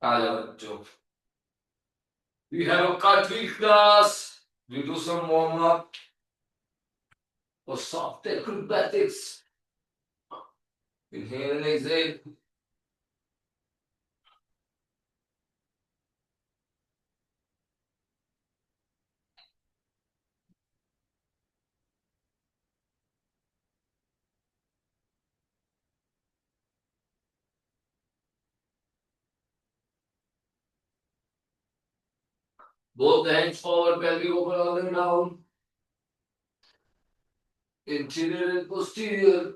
आ जाओ बच्चों. We have a cartwheel class. We do some warm up for soft acrobatics. Inhale and exhale. Both the hands forward, pelvic open all the way down. Interior and posterior.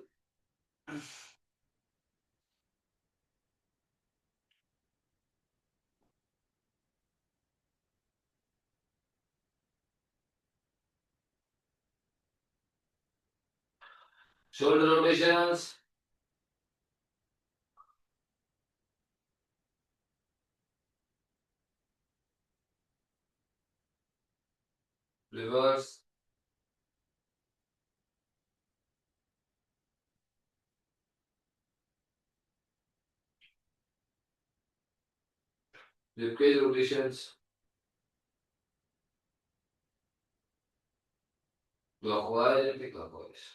Shoulder rotations. Reverse. Ribcage rotations. Clockwise and anti-clockwise.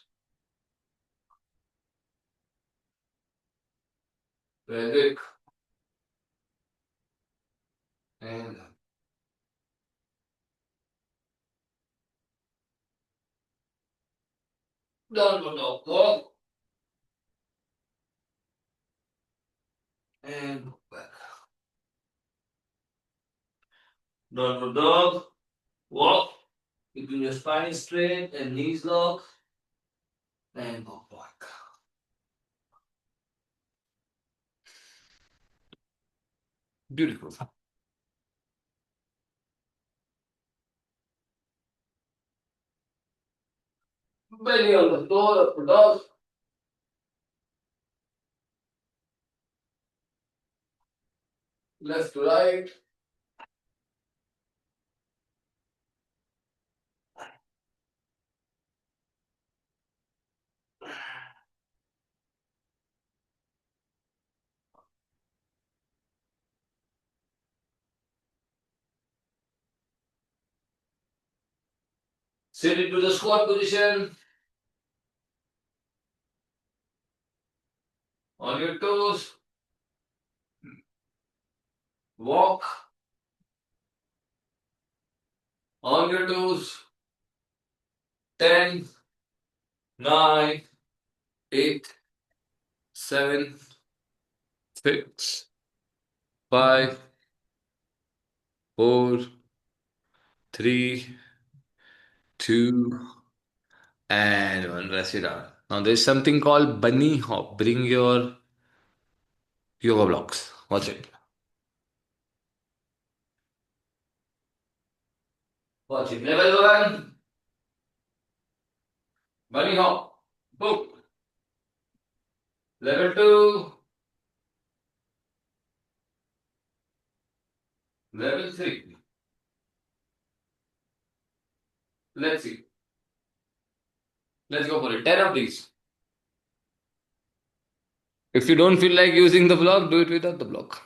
Pelvic. And down to dog walk. And back. Down to dog. Walk. Keeping your spine straight and knees locked. And go back. Beautiful. Belly on the floor, up to dog. Left to right. Sit into the squat position. On your toes. Walk. On your toes. 10, 9, 8, 7, 6, 5, 4, 3, 2, and 1. Rest it out. Now there's something called bunny hop. Bring your yoga blocks. Watch it. Watch it. Level 1. Bunny hop. Boom. Level 2. Level 3. Let's see. Let's go for it. 10 of these. If you don't feel like using the block, do it without the block.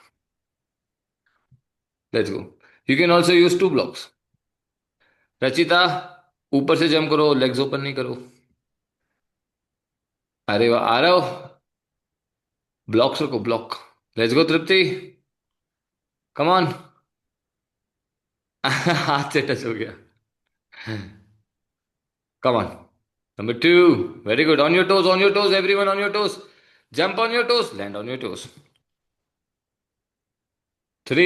Let's go. You can also use 2 blocks. Rachita ऊपर से jump करो legs open नहीं करो अरे वाह आ रहा हो blocks रखो block let's go Tripti come on हाथ से टच हो गया come on number 2 very good on your toes everyone on your toes jump on your toes land on your toes 3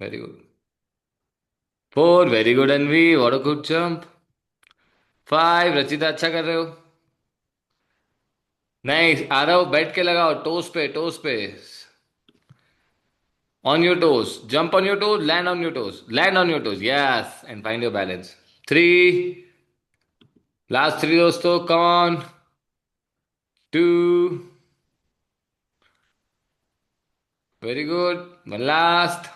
very good 4 very good Anvi what a good jump 5 Rachita अच्छा कर रहे हो नहीं आ रहा हो बैठ के लगाओ टोस पे on your toes. Jump on your toes, land on your toes. Land on your toes. Yes. And find your balance. 3. Last 3 dosto. Come on. 2. Very good. One last.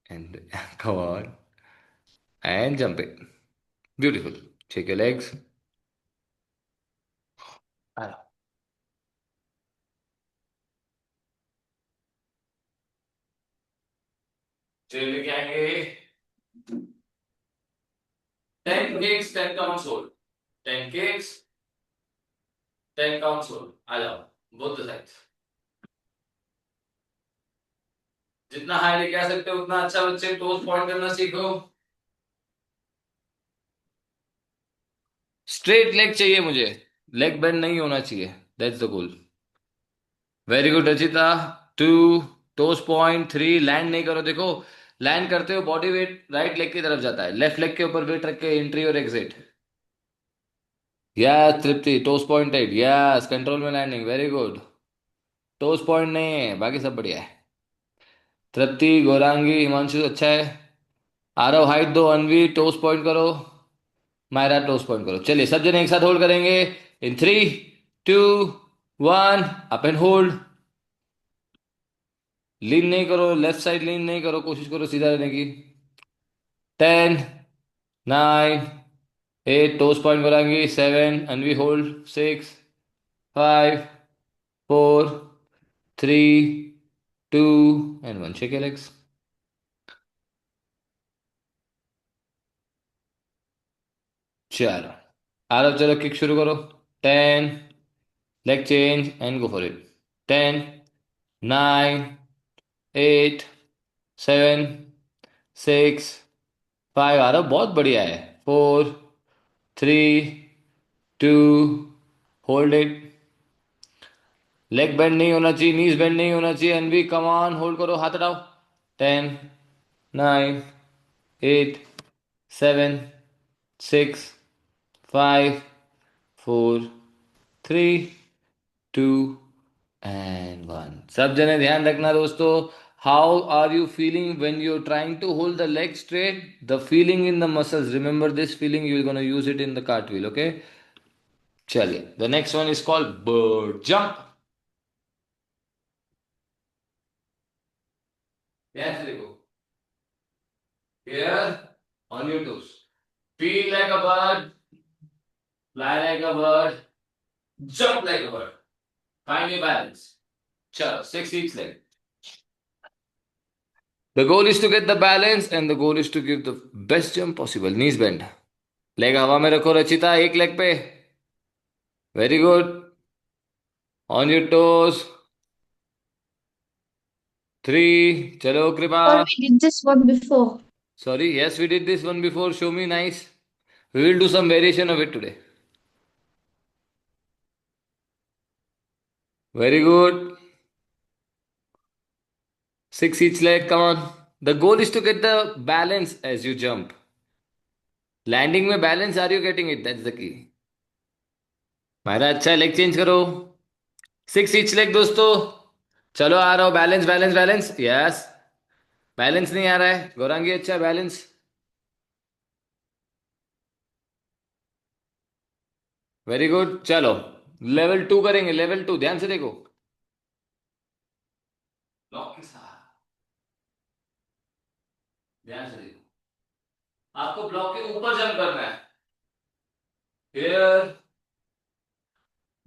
And come on. And jump it. Beautiful. Shake your legs. चलिए लेके आएंगे 10 cakes, 10 counts hold. 10 cakes, 10 counts hold. आ जाओ, both the sides. जितना high लेके आ सकते हो उतना अच्छा, बच्चे टोस पॉइंट करना सीखो। स्ट्रेट लेग चाहिए मुझे, लेग बेंड नहीं होना चाहिए, that's the goal. Very good Rachita. 2, toes point. 3, land नहीं करो, देखो लैंड करते हो बॉडी वेट राइट लेग की तरफ जाता है, लेफ्ट लेग के ऊपर वेट रख के एंट्री और exit. Yes Tripti, toes pointed, yes control में landing, very good. Toes point नहीं है, बाकी सब बढ़िया है। तृप्ति, गौरांगी, हिमांशु अच्छा है। आरव हाइट दो, अनवी टोस पॉइंट करो, मायरा टोस पॉइंट करो। चलिए सब जने एक साथ होल्ड करेंगे। इन 3, 2, 1, अप एंड होल्ड। लीन नहीं करो, लेफ्ट साइड लीन नहीं करो, कोशिश करो सीधा रहने की। 10, 9, 8, टोस पॉइंट करेंगे। 7, Anvi hold. 6, 5, 4, 3, 2 and 1, shake your legs. चलो आरव, चलो किक शुरू करो। 10, leg change and go for it. 10, 9, 8, 7, 6, 5। Aarav बहुत बढ़िया है। 4, 3, 2, होल्ड इट। लेग बेंड नहीं होना चाहिए, नीज बेंड नहीं होना चाहिए। एनवी कम ऑन, होल्ड करो, हाथ हटाओ। 10, 9, 8, 7, 6, 5, 4, 3, 2 एंड 1। सब जने ध्यान रखना दोस्तों। How are you feeling when you are trying to hold the leg straight? The feeling in the muscles, remember this feeling, you are gonna use it in the cartwheel, okay? चलिए the next one is called bird jump. ध्यान से देखो। Here on your toes. Feel like a bird, fly like a bird, jump like a bird. Find your balance. Chalo, 6 each leg. The goal is to get the balance and the goal is to give the best jump possible. Knees bend. Leg हवा में रखो रचिता, एक leg पे। Very good. On your toes. 3, चलो कृपा। Or we did this one before. Sorry, yes, we did this one before. Show me, nice. We will do some variation of it today. Very good. 6 each leg, come on. The goal is to get the balance as you jump. Landing में balance, are you getting it? That's the key. मेरा अच्छा, leg change करो। 6 each leg दोस्तों। चलो आ रहा हो, balance balance balance, yes. Balance नहीं आ रहा है गौरांगी, अच्छा बैलेंस। वेरी गुड, चलो लेवल 2 करेंगे, लेवल 2 ध्यान से देखो। ब्लॉक के साथ ध्यान से देखो। आपको ब्लॉक के ऊपर जंप करना है। Here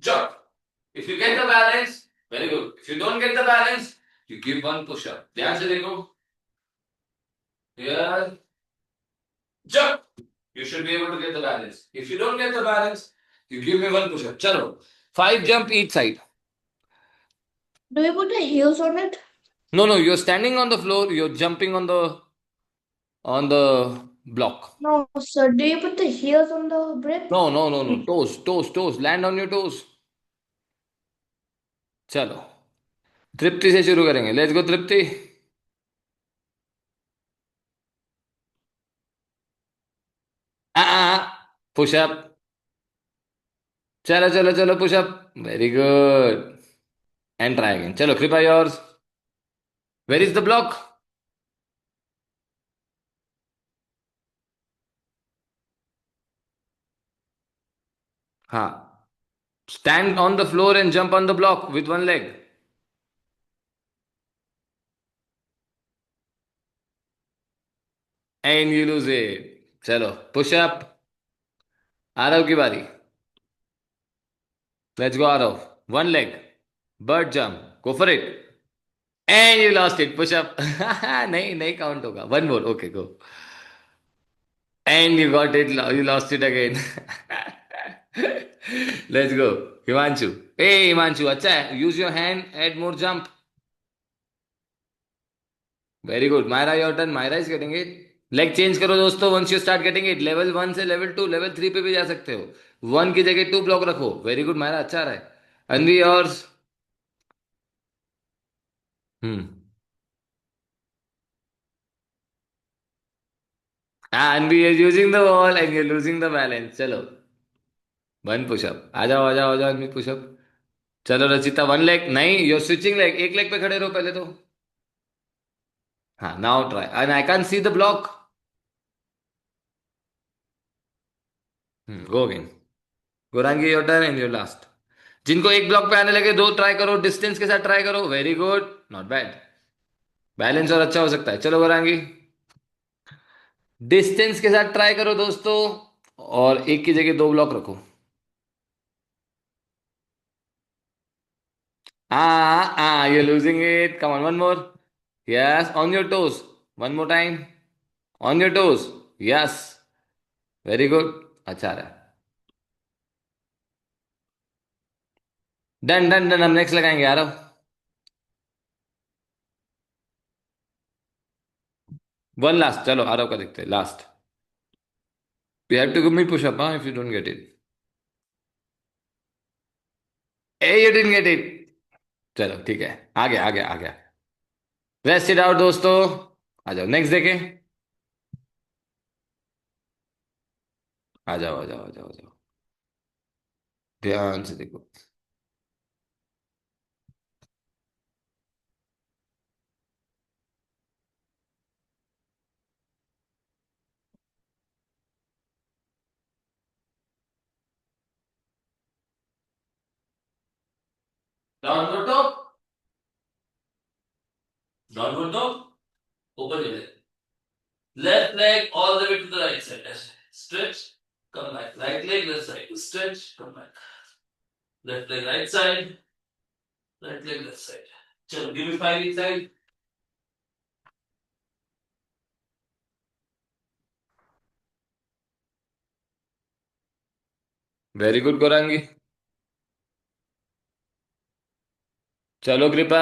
jump. If you get the balance, very good. If you don't get the balance, you give one push up. ध्यान से देखो। Here jump. You should be able to get the balance. If you don't get the balance, you give me one push up. Chalo. 5 jump each side. Do we put the heels on it? No, no, you're standing on the floor, you're jumping on the block. No, sir. Do you put the heels on the brick? No, no, no, no. Toes, toes, toes. Land on your toes. चलो तृप्ति से शुरू करेंगे, let's go Tripti. Push up. चलो चलो चलो, push up. Very good. And try again, चलो Kripa yours. Where is the block? हाँ, stand on the floor and jump on the block with one leg. And you lose it. चलो push up. Aarav की बारी। Let's go Aarav. One leg, bird jump, go for it. And you lost it, push up. नहीं नहीं count होगा, one more, okay go. And you got it, you lost it again. Let's go Himanshu. ए हिमांशु, अच्छा है, use your hand, add more jump. Very good Myra, your turn, Myra is getting it. Leg change करो दोस्तों, once you start getting it, level one से level two, level three पे भी जा सकते हो, वन की जगह टू ब्लॉक रखो। वेरी गुड मायरा, अच्छा रहा है। अनवी और hmm, Anvi is using the ball and you losing the balance. चलो वन पुशअप, आ जाओ अनवी पुशअप। चलो रचिता, वन लेग नहीं, यू स्विचिंग लेग, एक लेग पे खड़े रहो पहले तो। हाँ now try, and I can see the block. Go again, Gaurangi your turn and your last. जिनको एक ब्लॉक पे आने लगे दो ट्राई करो, डिस्टेंस के साथ ट्राई करो, very good, not bad. Balance और अच्छा हो सकता है, चलो गोरांगी। डिस्टेंस के साथ ट्राई करो दोस्तों, और एक की जगह दो ब्लॉक रखो। You losing it, come on one more. Yes, on your toes, one more time, on your toes. Yes, very good, अच्छा रहा। डन डन डन, हम नेक्स्ट लगाएंगे आ रहा हूं। वन लास्ट, चलो आरव का देखते हैं last. You have to give me push up, हाँ, if you don't get it. ए यू डिडंट गेट इट। चलो ठीक है, आ गया आ गया आ गया। रेस्ट इट आउट दोस्तों, आ जाओ नेक्स्ट देखें। आ जाओ आ जाओ आ जाओ आ जाओ, ध्यान से देखो। Downward dog, downward dog, open your leg, left leg all the way to the right side, stretch, come back, right leg left side, stretch, come back, left leg right side, right leg left side। चलो give me five each side। Very good करेंगे, चलो कृपा।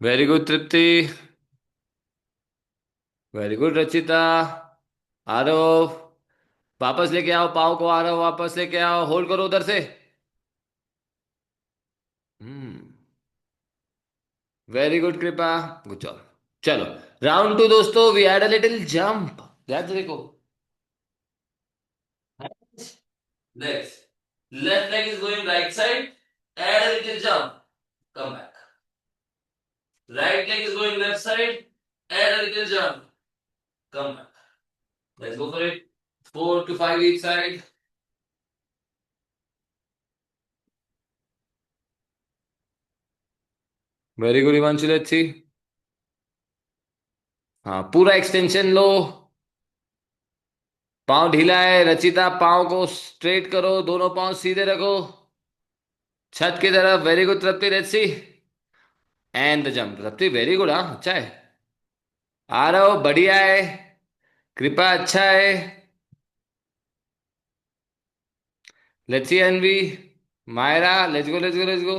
Very good तृप्ति, very good Rachita. Aarav, वापस लेके आओ पाव को, आरव वापस लेके आओ, होल्ड करो उधर से। Hmm, very good Kripa, good job. चलो राउंड टू दोस्तों, we had a little jump, ध्यान से देखो। Legs, left leg is going right side, add a little jump, come back, right leg is going left side, add a little jump, come back। Let's go for it, four to five each side। Very good Himanshu, let's see. हाँ पूरा extension लो, पाँव ढीला है रचिता, पाँव को straight करो, दोनों पाँव सीधे रखो छत की तरफ, very good Tripti, let's see. And the jump, Tripti very good, हाँ अच्छा है। आ रहा हो, बढ़िया है। कृपा अच्छा है। Let's see Anvi, Myra, let's go let's go let's go.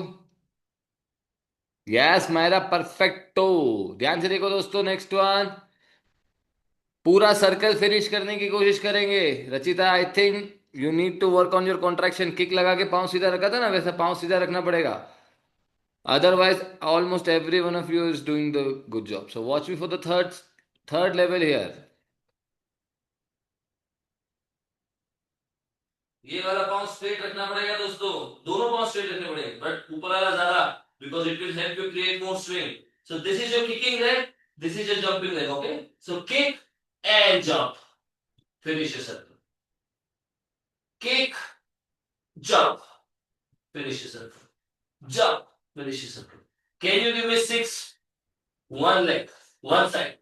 Yes Myra, perfecto. ध्यान से देखो दोस्तों, नेक्स्ट वन, पूरा सर्कल फिनिश करने की कोशिश करेंगे। Rachita I think you need to work on your contraction, kick लगा के पाँव सीधा रखा था ना, वैसा पाँव सीधा रखना पड़ेगा। Otherwise, almost every one of you is doing the good job. So watch me for the third level here. ये वाला पाँव स्ट्रेट रखना पड़ेगा दोस्तों, दोनों पाँव स्ट्रेट रखने पड़ेंगे, बट ऊपर वाला ज्यादा, because it will help you create more swing। So this is your kicking leg, this is your jumping leg, okay? So kick and jump, finish your circle, kick, jump, finish your circle, jump, finish your circle। Can you give me six, one leg, one side?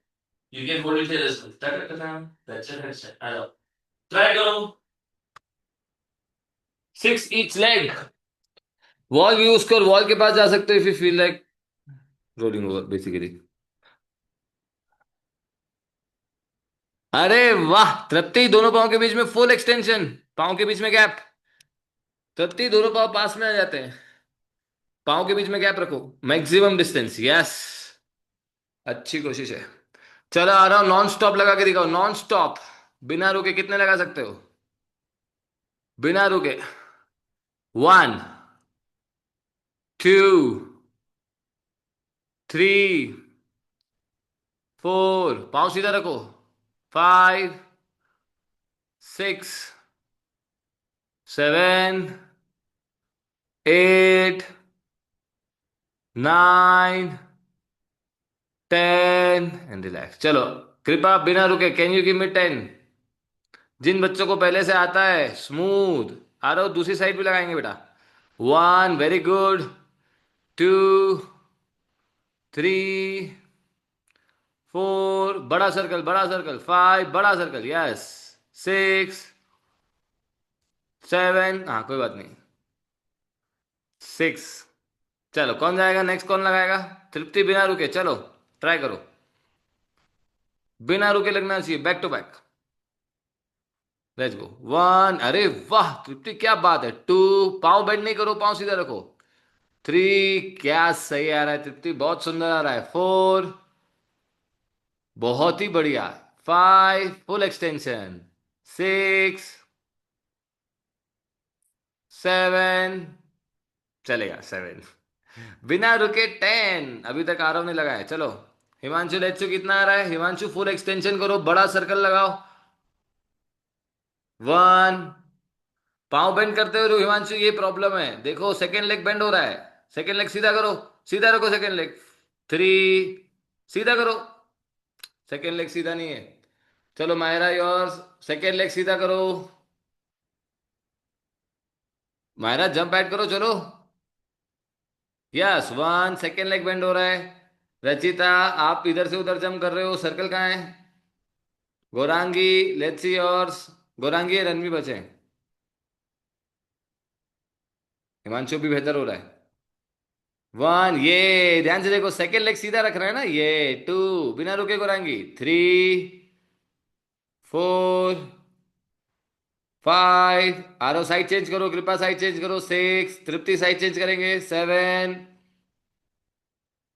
You can hold it here as well, ta-ta-ta-ta, that's it, that's it, I love, try करो। 6 each leg. Wall use कर, wall के पास जा सकते हो if you feel like rolling over basically. अरे वाह तृप्ति, दोनों पाँव के बीच में फुल एक्सटेंशन, पाँव के बीच में गैप। तृप्ति दोनों पाँव पास में आ जाते हैं, पाँव के बीच में गैप रखो, मैक्सिमम डिस्टेंस, यस। अच्छी कोशिश है। चलो आ रहा हूं, नॉन स्टॉप लगा के दिखाओ, नॉन स्टॉप। बिना रुके कितने लगा सकते हो? बिना रुके। 1, 2, 3, 4, पाँव सीधा रखो। 5, 6, 7, 8, 9, 10 एंड रिलैक्स। चलो कृपा बिना रुके, कैन यू गिव मी 10? जिन बच्चों को पहले से आता है स्मूथ। आ रहा हो, दूसरी साइड भी लगाएंगे बेटा। 1, वेरी गुड। 2, 3, 4, बड़ा सर्कल बड़ा सर्कल। 5, बड़ा सर्कल, यस। 6, 7, हाँ कोई बात नहीं। 6। चलो कौन जाएगा नेक्स्ट, कौन लगाएगा? तृप्ति बिना रुके, चलो ट्राई करो। बिना रुके लगना चाहिए, back to back. Let's go. 1, अरे वाह तृप्ति क्या बात है। 2, पाँव बेंड नहीं करो, पाँव सीधा रखो। 3, क्या सही आ रहा है तृप्ति, बहुत सुंदर आ रहा है। 4, बहुत ही बढ़िया। 5, फुल एक्सटेंशन। 6, 7, चलेगा 7। बिना रुके 10, अभी तक आरव ने लगाया। चलो हिमांशु, लेट्सू कितना आ रहा है? हिमांशु फुल एक्सटेंशन करो, बड़ा सर्कल लगाओ। 1, पाँव बेंड करते हुए हिमांशु, ये प्रॉब्लम है देखो, सेकेंड लेग बेंड हो रहा है। सेकेंड लेग सीधा करो, सीधा रखो सेकेंड लेग। 3, सीधा करो। सेकेंड लेग सीधा नहीं है। चलो मायरा योर्स, सेकेंड लेग सीधा करो। मायरा जंप ऐड करो, चलो। यस 1, सेकेंड लेग बेंड हो रहा है। रचिता, आप इधर से उधर जंप कर रहे हो, सर्कल कहाँ है? Gaurangi, let's see yours. Gaurangi Ranvi बचे। हिमांशु भी बेहतर हो रहा है। 1, ये ध्यान से देखो, सेकेंड लेग सीधा रख रहा है ना ये। 2, बिना रुके गौरांगी। 3, 4, 5, आरो साइड चेंज करो, कृपा साइड चेंज करो। 6, तृप्ति साइड चेंज करेंगे। 7,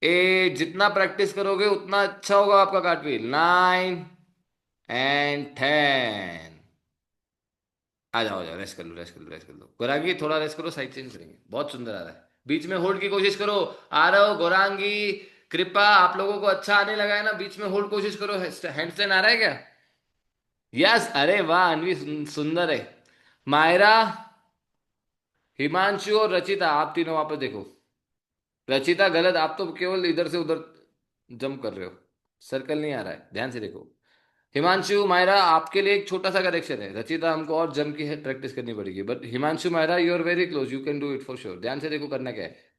8, जितना प्रैक्टिस करोगे उतना अच्छा होगा आपका कार्टव्हील। 9 एंड 10। आ जाओ, रेस्ट कर लो, रेस्ट कर लो, रेस्ट कर लो। गौरांगी थोड़ा रेस्ट करो, साइड चेंज करेंगे। बहुत सुंदर आ रहा है, बीच में होल्ड की कोशिश करो। आ रहा हो गौरांगी, कृपा, आप लोगों को अच्छा आने लगा है ना, बीच में होल्ड कोशिश करो। हैंडस्टैंड आ रहा है क्या? यस, अरे वाह अनवी, सुंदर है। मायरा, हिमांशु और रचिता, आप तीनों वापस देखो। रचिता गलत, आप तो केवल इधर से उधर जंप कर रहे हो, सर्कल नहीं आ रहा है, ध्यान से देखो। हिमांशु मायरा, आपके लिए एक छोटा सा करेक्शन है। रचिता, हमको और जंप की प्रैक्टिस करनी पड़ेगी, but Himanshu Myra, you are very close, you can do it for sure. ध्यान से देखो करना क्या है।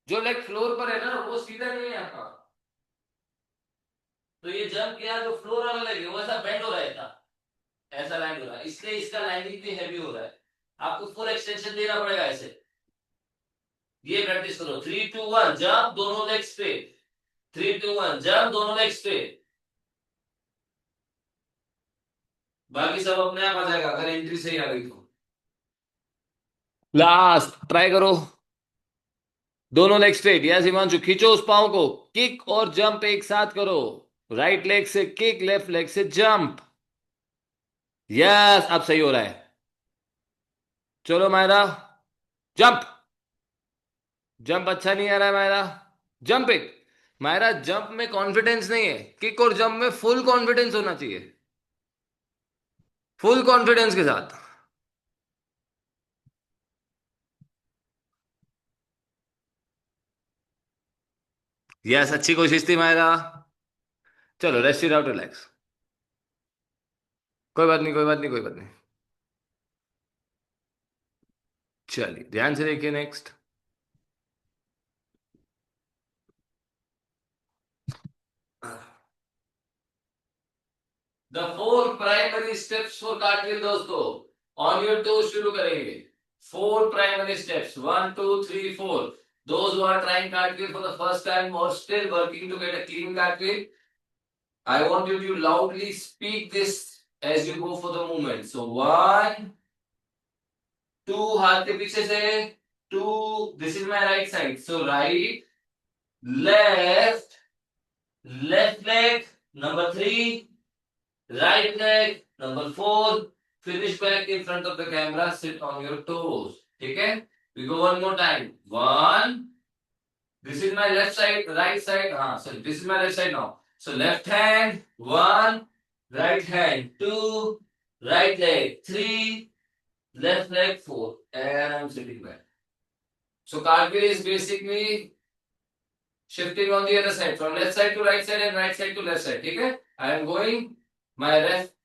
जो लेग फ्लोर पर है ना वो सीधा नहीं है आपका, तो ये जंप किया जो फ्लोर वाला लेग है वो ऐसा बेंड हो रहा है, ऐसा लैंड हो रहा है, इसलिए इसका लैंडिंग भी हैवी हो रहा है। आपको फुल एक्सटेंशन देना पड़ेगा ऐसे। ये प्रैक्टिस करो। 3, 2, 1 जंप, दोनों लेग्स पे। 3, 2, 1 जंप, दोनों लेग्स पे। बाकी सब अपने आप आ जाएगा अगर एंट्री सही आ गई तो। लास्ट ट्राई करो, दोनों लेग स्ट्रेट। यस हिमांशु, खींचो उस पाँव को, किक और जंप एक साथ करो। राइट लेग से किक, लेफ्ट लेग से जंप। यस अब सही हो रहा है। चलो मायरा, जंप। जंप अच्छा नहीं आ रहा है Myra, jump it. Myra jump में कॉन्फिडेंस नहीं है, किक और जंप में फुल कॉन्फिडेंस होना चाहिए, फुल कॉन्फिडेंस के साथ। यस अच्छी कोशिश थी मायरा। चलो रेस्ट इट आउट, रिलैक्स। कोई बात नहीं, कोई बात नहीं, कोई बात नहीं। चलिए ध्यान से देखिए next. The 4 primary steps for cartwheel दोस्तों। ऑन योर टो शुरू करेंगे। 4 primary steps, 1 2 3 4। Those who are trying cartwheel for the first time or still working to get a clean cartwheel, I want you to loudly speak this as you go for the movement. So 1 2, हाथ के पीछे से 2, this is my right side, so right, left, left leg, number 3, right leg, number 4, finish back in front of the camera, sit on your toes. ठीक है? We go one more time. 1, this is my left side, right side, sorry, this is my left side now. So left hand, 1, right hand, 2, right leg, 3, left leg, 4, and I'm sitting back. So cartwheel is basically shifting on the other side, from left side to right side and right side to left side. ठीक है? I am going my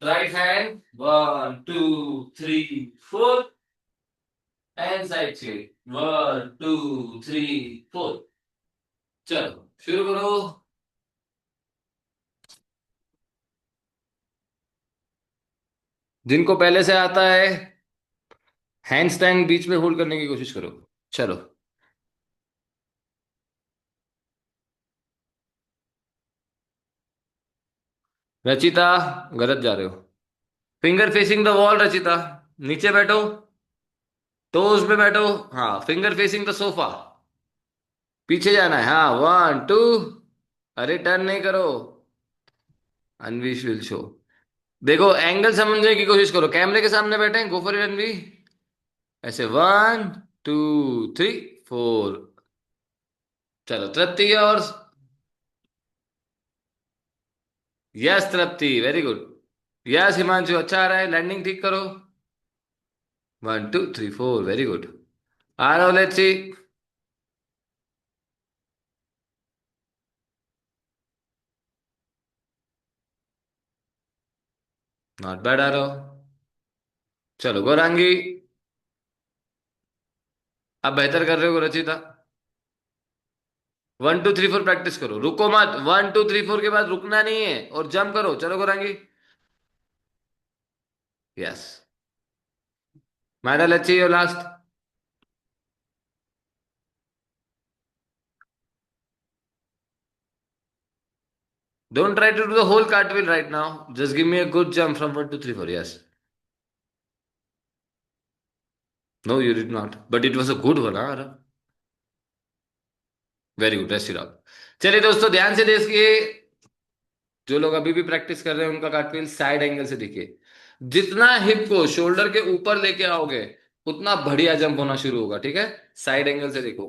right hand, 1 2 3 4, and side change, 1 2 3 4। चलो शुरू करो। जिनको पहले से आता है हैंड स्टैंड बीच में होल्ड करने की कोशिश करो। चलो। रचिता, गलत जा रहे हो। Finger facing the wall Rachita. नीचे बैठो, टोज पे बैठो। हाँ, फिंगर फेसिंग द सोफा। पीछे जाना है। हाँ, 1 2। अरे टर्न नहीं करो। अनवी विल शो। देखो, एंगल समझने की कोशिश करो। कैमरे के सामने बैठे, गो फॉर इट अनवी। ऐसे 1 2 3 4। चलो तृप्ति और। यस तृप्ति, वेरी गुड। यस हिमांशु, अच्छा आ रहा है। लैंडिंग ठीक करो। 1 2 3 4, वेरी गुड। आ रहा हो, लेट्स सी। 'नॉट बैड' आ रहा हो। चलो गौरांगी। अब बेहतर कर रहे हो रचिता। 1 2 3 4 प्रैक्टिस करो, रुको मत। 1 2 3 4 के बाद रुकना नहीं है और जंप करो। चलो गौरांगी। यस मैडल, अच्छी हो last. Don't try to do the whole cartwheel right now, just give me a good jump from 1 2 3 4। Yes. No you did not, but it was a good one. Very good, rest it out. चलिए दोस्तों, ध्यान से देखिए। जो लोग अभी भी practice कर रहे हैं उनका कार्टविल साइड एंगल से दिखे। जितना हिप को शोल्डर के ऊपर लेके आओगे उतना बढ़िया जंप होना शुरू होगा। ठीक है? साइड एंगल से देखो।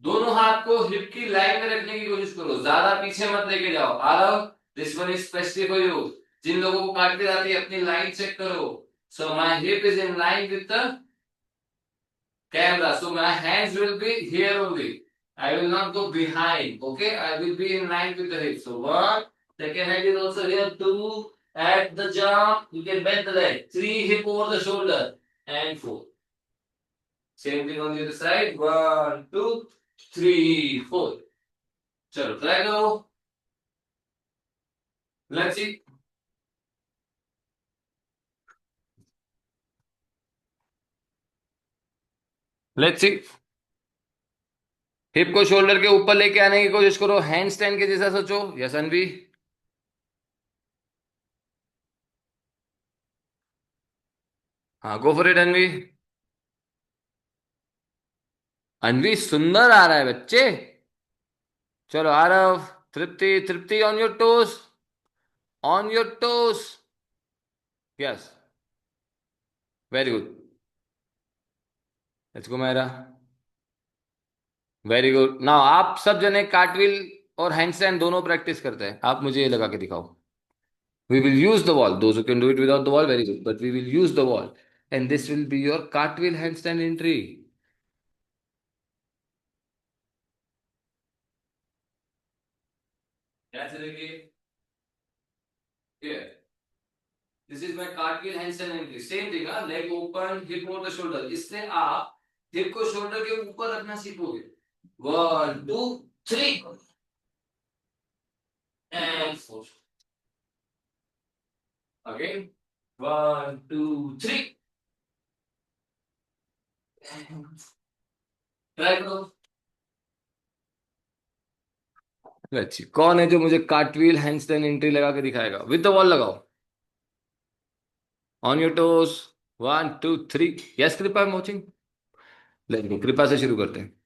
दोनों हाथ को हिप की लाइन में रखने की कोशिश करो, ज्यादा पीछे मत लेके जाओ। Aarav, this one is specially for you. जिन लोगों को काटते आती है अपनी लाइन चेक करो। So my hip is in line with the camera, so my hands will be here only. I will not go behind. Okay, I will be in line with the hip. So 1, second hand is also here. 2, at the jump you can bend the leg. 3, hip over the shoulder, and 4. Same thing on the other side. 1 2 3 4। चलो try करो। Let's see. Let's see. Hip को shoulder के ऊपर लेके आने की कोशिश करो, हैंड स्टैंड के जैसा सोचो। यस अनवी। हाँ, गो फॉर इट अनवी। अनवी सुंदर आ रहा है बच्चे। चलो Aarav, Tripti, Tripti on your toes, on your toes. Yes, very good. Let's go मेरा। Very good. नाउ आप सब जने कार्टविल और हैंडस्टैंड दोनों प्रैक्टिस करते हैं। आप मुझे ये लगा के दिखाओ। We will use the wall, those who can do it without the wall, very good, but we will use the wall and this will be your cartwheel handstand entry. ध्यान से देखिए। This is my cartwheel handstand entry. Same thing, leg open, hip over the shoulder. इससे आप hip को shoulder के ऊपर रखना सीखोगे। 1 2 3 एंड 4। अगेन, 1 2 3, ट्राई करो। अच्छी, कौन है जो मुझे कार्टव्हील हैंडस्टैंड एंट्री लगा के दिखाएगा? विद द वॉल लगाओ। On your toes, 1 2 3। Yes Kripa, I am watching. Let's go, Kripa से शुरू करते हैं।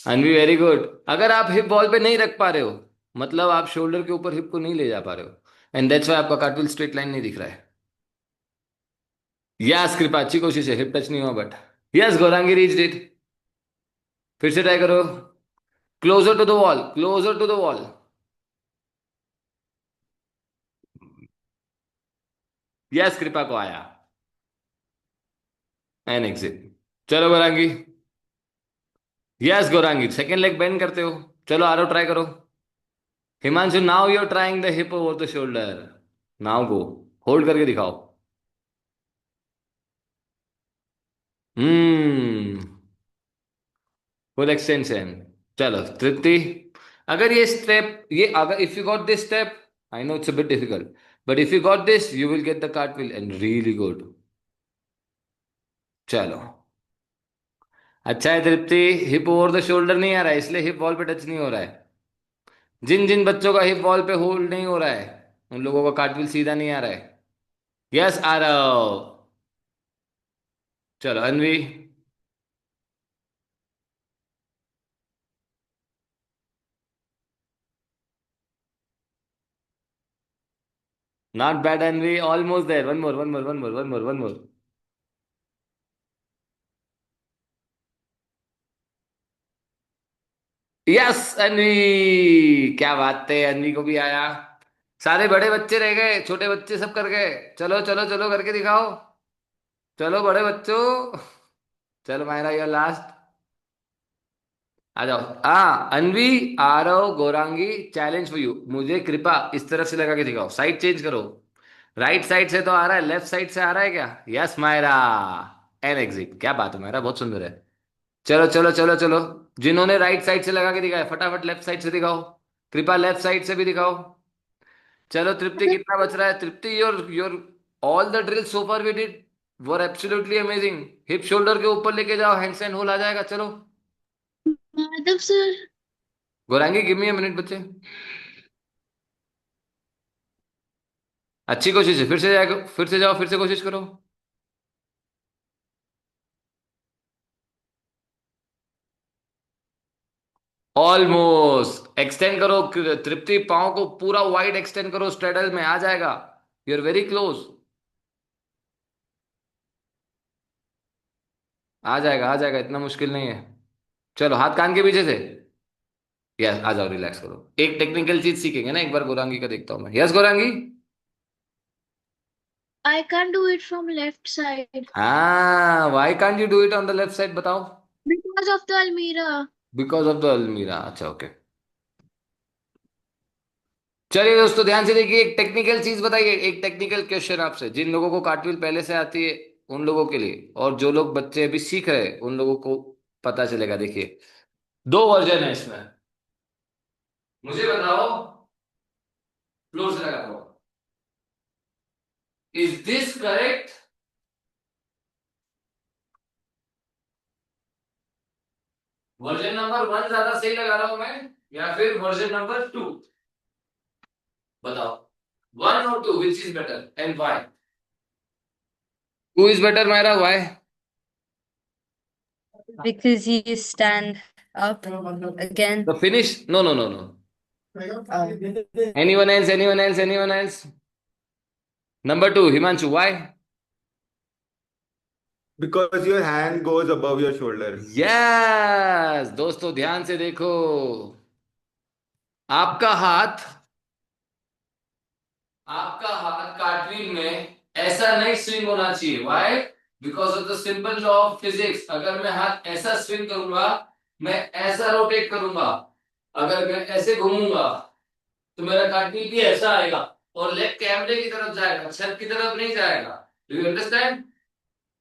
Anvi very good. अगर आप हिप बॉल पे नहीं रख पा रहे हो, मतलब आप शोल्डर के ऊपर हिप को नहीं ले जा पा रहे हो, एंड दैट्स वाई आपका कार्टव्हील स्ट्रेट लाइन नहीं दिख रहा है। यस कृपा, अच्छी कोशिश है, हिप टच नहीं हुआ but. Yes Gaurangi reach it. फिर से ट्राई करो। Closer to the wall, closer to the wall. Yes Kripa को आया। An exit. चलो Gaurangi. Yes Gaurangi, second leg bend करते हो। चलो आरो ट्राई करो। Himanshu, now you are trying the hip over the shoulder. Now go, hold करके दिखाओ। Hmm, full extension. चलो तृप्ति, अगर ये स्टेप, ये अगर if you got this step, I know it's a bit difficult, but if you got this you will get the कार्टविल and really good. चलो, अच्छा है तृप्ति, हिप ओवर द शोल्डर नहीं आ रहा है, इसलिए हिप वॉल पे टच नहीं हो रहा है। जिन जिन बच्चों का हिप वॉल पे होल्ड नहीं हो रहा है, उन लोगों का कार्टविल सीधा नहीं आ रहा है। यस आरव। चलो Anvi. Not bad Anvi, almost there, one more one more one more one more one more. Yes Anvi, क्या बात है, अनवी को भी आया। सारे बड़े बच्चे रह गए, छोटे बच्चे सब कर गए। चलो चलो चलो करके दिखाओ। चलो बड़े बच्चों। चलो मायरा, योर लास्ट। आ जाओ। Anvi, Aarav, Gaurangi, challenge for you. मुझे कृपा इस तरफ से लगा के दिखाओ, साइड चेंज करो। राइट साइड से तो आ रहा है, लेफ्ट साइड से आ रहा है क्या? यस मायरा। एन एग्जिट, क्या बात है मायरा, बहुत सुंदर है। चलो चलो चलो चलो, जिन्होंने राइट साइड से लगा के दिखाया फटाफट लेफ्ट साइड से दिखाओ। कृपा लेफ्ट साइड से भी दिखाओ। चलो तृप्ति, कितना बच रहा है? Tripti, your your all the drill so far we did were absolutely amazing. Hip shoulder के ऊपर लेके जाओ, हैंडस्टैंड होल आ जाएगा। चलो Madhav sir. Gaurangi, give me a minute बच्चे। अच्छी कोशिश है, फिर से जाएगा, फिर से जाओ, फिर से कोशिश करो। ऑलमोस्ट, एक्सटेंड करो तृप्ति, पाँव को पूरा वाइड एक्सटेंड करो, स्ट्रेडल में आ जाएगा। You are very close. आ जाएगा, इतना मुश्किल नहीं है। चलो हाथ कान के पीछे से। यस, आ जाओ, रिलैक्स करो। एक टेक्निकल चीज सीखेंगे ना, एक बार गौरांगी का देखता हूँ मैं। Yes Gaurangi. I can't do it from left side हाँ, why can't you do it on the left side, बताओ। because of the Almira. Because of the अलमीरा, अच्छा ओके। चलिए दोस्तों, ध्यान से देखिए, एक टेक्निकल चीज बताइए, एक टेक्निकल क्वेश्चन आपसे, जिन लोगों को कार्टविल पहले से आती है उन लोगों के लिए, और जो लोग बच्चे अभी सीख रहे हैं उन लोगों को पता चलेगा। देखिए, दो वर्जन है इसमें, मुझे बताओ, फ्लोर से लगा दो, is this correct? Version number 1 ज्यादा सही लगा रहा हूं मैं, या फिर वर्जन नंबर 2? बताओ, 1 और 2, which is better and why? Who is better Myra, why? Because you stand up again. The finish, no no no no. Oh. Anyone else, anyone else, anyone else? Number 2, Himanshu, why? Because your hand goes above your shoulder. Yes दोस्तों, ध्यान से देखो, आपका हाथ, आपका हाथ cartwheel में ऐसा नहीं स्विंग होना चाहिए। Why? Because of the simple law of physics. अगर मैं हाथ ऐसा स्विंग करूंगा, मैं ऐसा रोटेट करूंगा, अगर मैं ऐसे घूमूंगा, तो मेरा कार्टव्हील भी ऐसा आएगा, और लेग कैमरे की तरफ जाएगा, छत की तरफ नहीं जाएगा। Do you understand?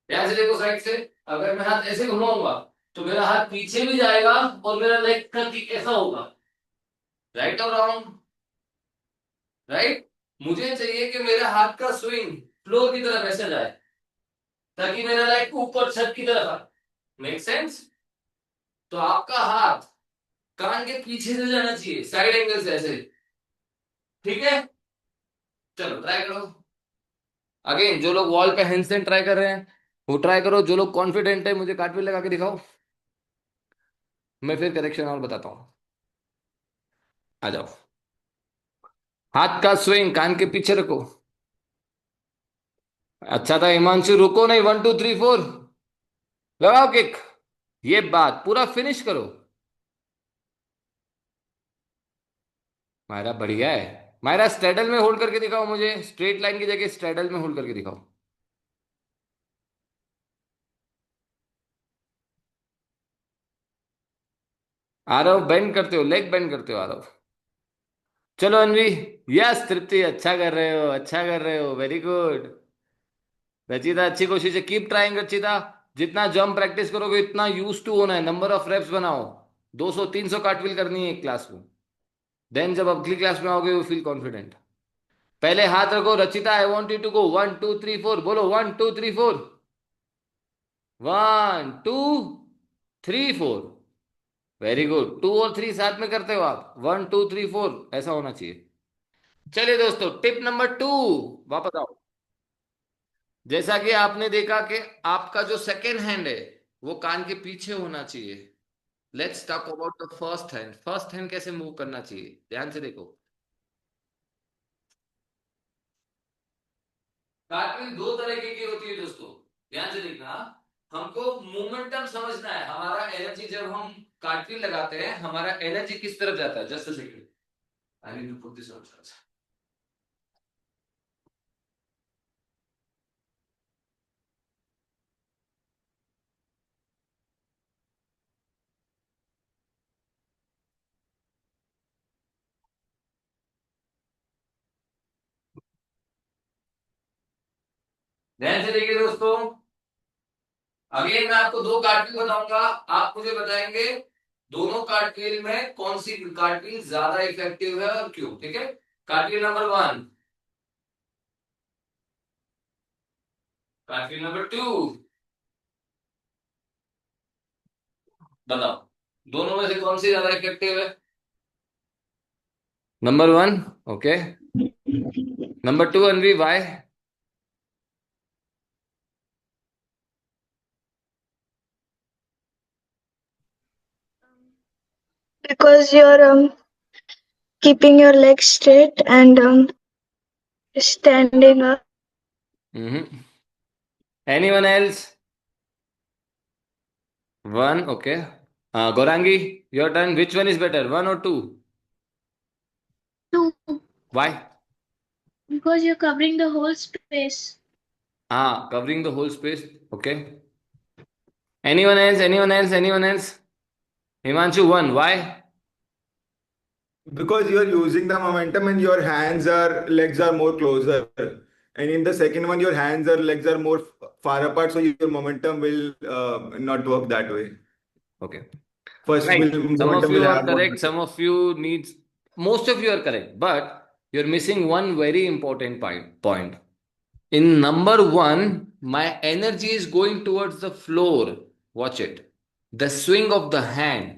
ध्यान से देखो साइड से, अगर मैं हाथ ऐसे घुमाऊंगा तो मेरा हाथ पीछे भी जाएगा, और मेरा लेग का किक ऐसा होगा। राइट और रॉन्ग? राइट। मुझे चाहिए कि मेरा हाथ का स्विंग फ्लोर की तरफ ऐसे जाए ताकि मेरा लाइक ऊपर छत की तरफ आए। Make sense? तो आपका हाथ कान के पीछे से जाना चाहिए, साइड एंगल से ऐसे। ठीक है, चलो ट्राई करो। अगेन जो लोग वॉल पे हैंडस्टैंड ट्राई कर रहे हैं वो ट्राई करो। जो लोग कॉन्फिडेंट है मुझे कार्टविल लगा के दिखाओ, मैं फिर करेक्शन और बताता हूँ। आ जाओ, हाथ का स्विंग कान के पीछे रखो। अच्छा था हिमांशु, रुको नहीं, 1 2 3 4 लगाओ किक। ये बात पूरा फिनिश करो। मायरा बढ़िया है। मायरा स्ट्रेडल में होल्ड करके दिखाओ मुझे, स्ट्रेट लाइन की जगह स्ट्रेडल में होल्ड करके दिखाओ। आरव बेंड करते हो, लेग बेंड करते हो आरव। चलो अनवी। यस तृप्ति, अच्छा कर रहे हो, अच्छा कर रहे हो, वेरी गुड। रचिता अच्छी कोशिश है, कीप ट्राइंग रचिता। जितना जंप प्रैक्टिस करोगे इतना यूज टू होना है, नंबर ऑफ रेप्स बनाओ। 200 300 कार्टविल करनी है एक क्लास में। देन जब अगली क्लास में आओगे यू फील कॉन्फिडेंट। पहले हाथ रखो Rachita, I want you to go 1 2 3 4, बोलो 1 2 3 4। 1 2 3 4, वेरी गुड। 2 और 3 साथ में करते हो आप, 1 2 3 4 ऐसा होना चाहिए। चलिए दोस्तों, टिप नंबर 2, वापस आओ। जैसा कि आपने देखा कि आपका जो सेकेंड हैंड है वो कान के पीछे होना चाहिए। Let's talk about the first hand. First hand कैसे मूव करना चाहिए, ध्यान से देखो। कार्टविल दो तरीके की होती है दोस्तों, ध्यान से देखना। हमको मोमेंटम समझना है, हमारा एनर्जी जब हम कार्टविल लगाते हैं हमारा एनर्जी किस तरफ जाता है। Just a second, I need to put this on. ध्यान से देखिए दोस्तों, अगेन मैं आपको दो कार्टविल बताऊंगा, आप मुझे बताएंगे दोनों कार्टविल में कौन सी कार्टविल ज्यादा इफेक्टिव है और क्यों। ठीक है, कार्टविल नंबर 1, कार्टविल नंबर 2, बताओ दोनों में से कौन सी ज्यादा इफेक्टिव है। Number 1, okay. Number 2 Anvi, why? Because you're keeping your legs straight and standing up. Anyone else? 1, okay. Gaurangi, your turn. Which one is better, 1 और 2? 2. Why? Because you're covering the whole space. हाँ, covering the whole space, okay. Anyone else, anyone else, anyone else? Himanshu 1, why? Because you are using the momentum and your legs are more closer. And in the second one, your legs are more far apart, so your momentum will not work that way. Okay. First, Right. Some of momentum will you are have more. correct, some of you needs, most of you are correct, but you're missing one very important point. In number 1, my energy is going towards the floor. Watch it. The swing of the hand.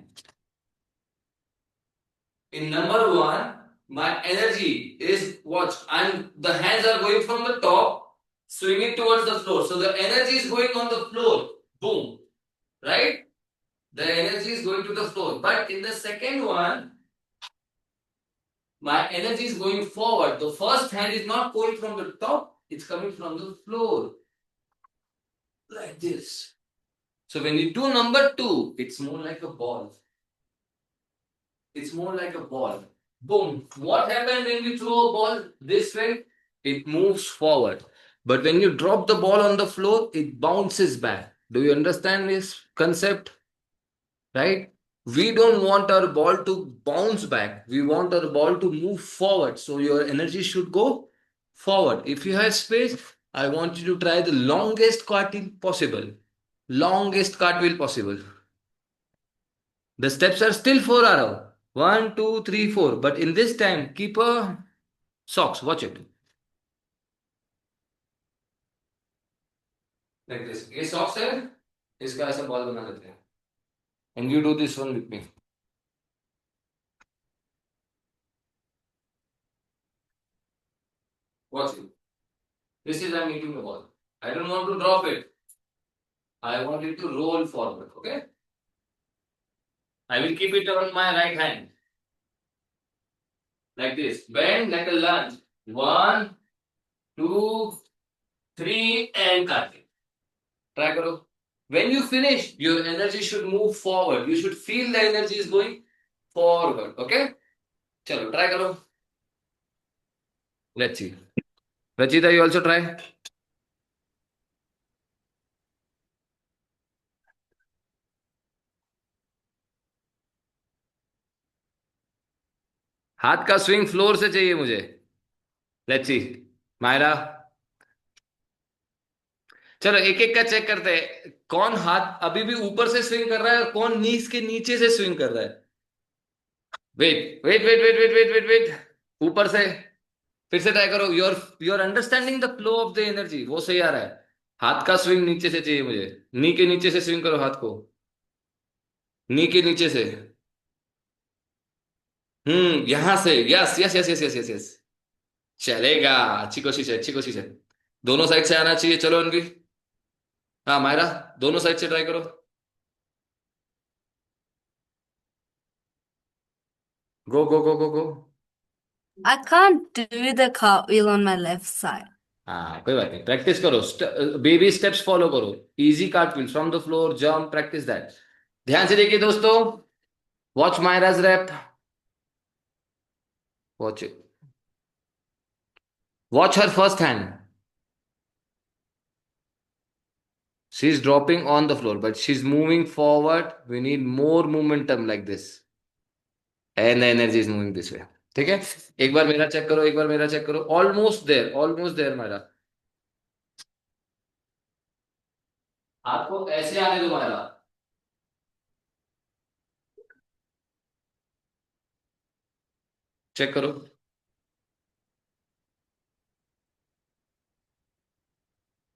In number 1, my energy is, watch, and the hands are going from the top, swinging towards the floor. So the energy is going on the floor. Boom. Right? The energy is going to the floor. But in the second one, my energy is going forward. The first hand is not going from the top, it's coming from the floor. Like this. So when you do number 2, it's more like a ball. It's more like a ball. Boom. What happens when you throw a ball this way? It moves forward. But when you drop the ball on the floor, it bounces back. Do you understand this concept? Right? We don't want our ball to bounce back. We want our ball to move forward. So your energy should go forward. If you have space, I want you to try the longest cartwheel possible. Longest cartwheel possible. The steps are still 4 hour. 1 2 3 4. But in this time, keep a socks. Watch it. Like this. ये socks है, इसका ऐसा ball बना देते हैं, and you do this one with me. Watch it. This is I am meeting the ball. I don't want to drop it, I want it to roll forward, okay? I will keep it on my right hand. Like this. Bend like a lunge. 1, 2, 3, and cut it. Try karo. When you finish, your energy should move forward. You should feel the energy is going forward. Okay? Chalo, try karo. Let's see. Rachita, you also try. हाथ का swing floor से चाहिए मुझे। Let's see. Myra, चलो एक एक का check करते हैं। कौन हाथ अभी भी ऊपर से स्विंग कर रहा है और कौन नीज के नीचे से स्विंग कर रहा है? Wait wait wait wait wait wait wait wait. ऊपर से फिर से ट्राई करो। Your understanding the flow of the energy, वो सही आ रहा है। हाथ का स्विंग नीचे से चाहिए मुझे। नी के नीचे से स्विंग करो हाथ को। नी के नीचे से। यहां से। Yes yes yes yes yes yes yes. चलेगा। अच्छी कोशिश है, अच्छी कोशिश है। दोनों साइड से आना चाहिए। चलो अनवी। हाँ मायरा, दोनों साइड से ट्राई करो। गो गो गो गो गो। I can't do the cartwheel on my left side. हाँ कोई बात नहीं, प्रैक्टिस करो। बेबी स्टेप्स फॉलो करो। Easy cartwheel from the floor, jump, practice that. ध्यान से देखिए दोस्तों। वॉच मायराज रैप। Watch it. Watch her first hand. She's dropping on the floor, but she's moving forward. We need more momentum like this. And the energy is moving this way. ठीक है? एक बार मेरा चेक करो, एक बार मेरा चेक करो। ऑलमोस्ट देयर मेरा। आपको ऐसे आने दो मेरा। चेक करो।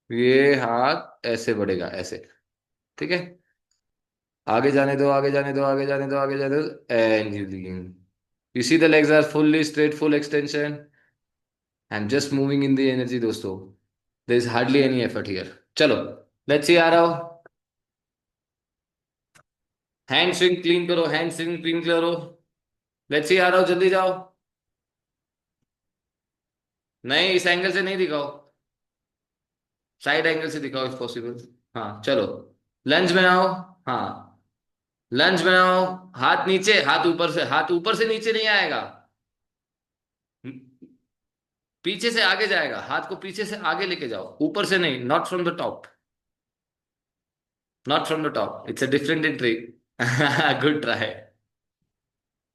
ये हाथ ऐसे बढ़ेगा, ऐसे। ठीक है? आगे जाने दो, आगे जाने दो, आगे जाने दो, आगे जाने दो। And you lean. You see the legs are fully straight, full extension. I'm just moving in the energy दोस्तों। There is hardly any effort here. चलो, let's see आ रहा हो। हैंड स्विंग क्लीन करो, हैंड स्विंग क्लीन करो। Let's see आ रहा हो, जल्दी जाओ। नहीं, इस एंगल से नहीं दिखाओ, साइड एंगल से दिखाओ इफ पॉसिबल। हाँ चलो। लंज में आओ। हाँ, लंज में आओ। हाथ नीचे, हाथ ऊपर से। हाथ ऊपर से नीचे नहीं आएगा, पीछे से आगे जाएगा। हाथ को पीछे से आगे लेके जाओ, ऊपर से नहीं। Not from the top, not from the top. It's a different entry. Good try.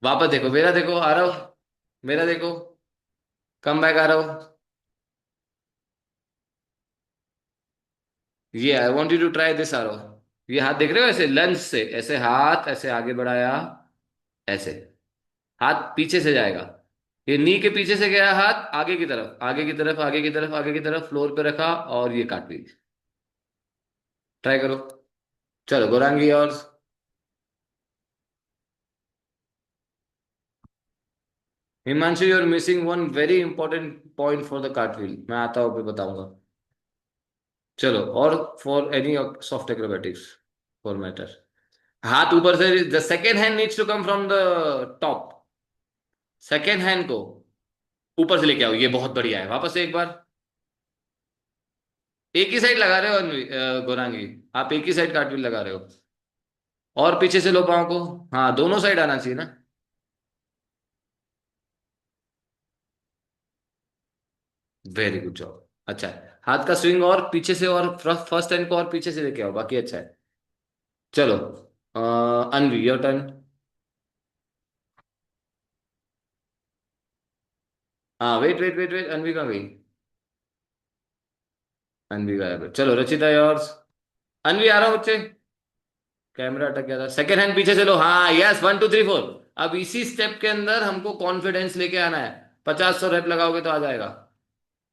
वापस देखो, मेरा देखो, आ रहा हो। मेरा देखो, कम बैक आ रहा हो। ये I want you to try this arrow. ये हाथ देख रहे हो, ऐसे लंज से, ऐसे हाथ ऐसे आगे बढ़ाया, ऐसे। हाथ पीछे से जाएगा। ये नी के पीछे से गया हाथ आगे की तरफ, आगे की तरफ, आगे की तरफ, आगे की तरफ, फ्लोर पे रखा और ये काट ली। ट्राई करो। चलो गौरांगी। और Himanshu, you are missing one very important point for the cartwheel. मैं आता हूँ फिर बताऊंगा। चलो, और for any soft acrobatics for matter. हाथ ऊपर से, the second hand needs to come from the top. Second hand को ऊपर से लेके आओ। ये बहुत बढ़िया है। वापस से एक बार। एक ही साइड लगा रहे हो गौरांगी, आप एक ही साइड कार्टव्हील लगा रहे हो। और पीछे से लो पाँव को। हाँ, दोनों साइड आना चाहिए ना। वेरी गुड जॉब, अच्छा है। हाथ का स्विंग और पीछे से, और फर्स्ट हैंड को और पीछे से लेके आओ, बाकी अच्छा है। चलो अनवी, योर टर्न। हाँ वेट वेट वेट वेट, अनवी कहाँ गई? अनवी गायब है। चलो रचिता, योर्स। अनवी आ रहा हूँ बच्चे। कैमरा अटक गया था। सेकेंड हैंड पीछे से लो। हाँ यस, 1 2 3 4। अब इसी स्टेप के अंदर हमको कॉन्फिडेंस लेके आना है। 50 100 रेप लगाओगे तो आ जाएगा।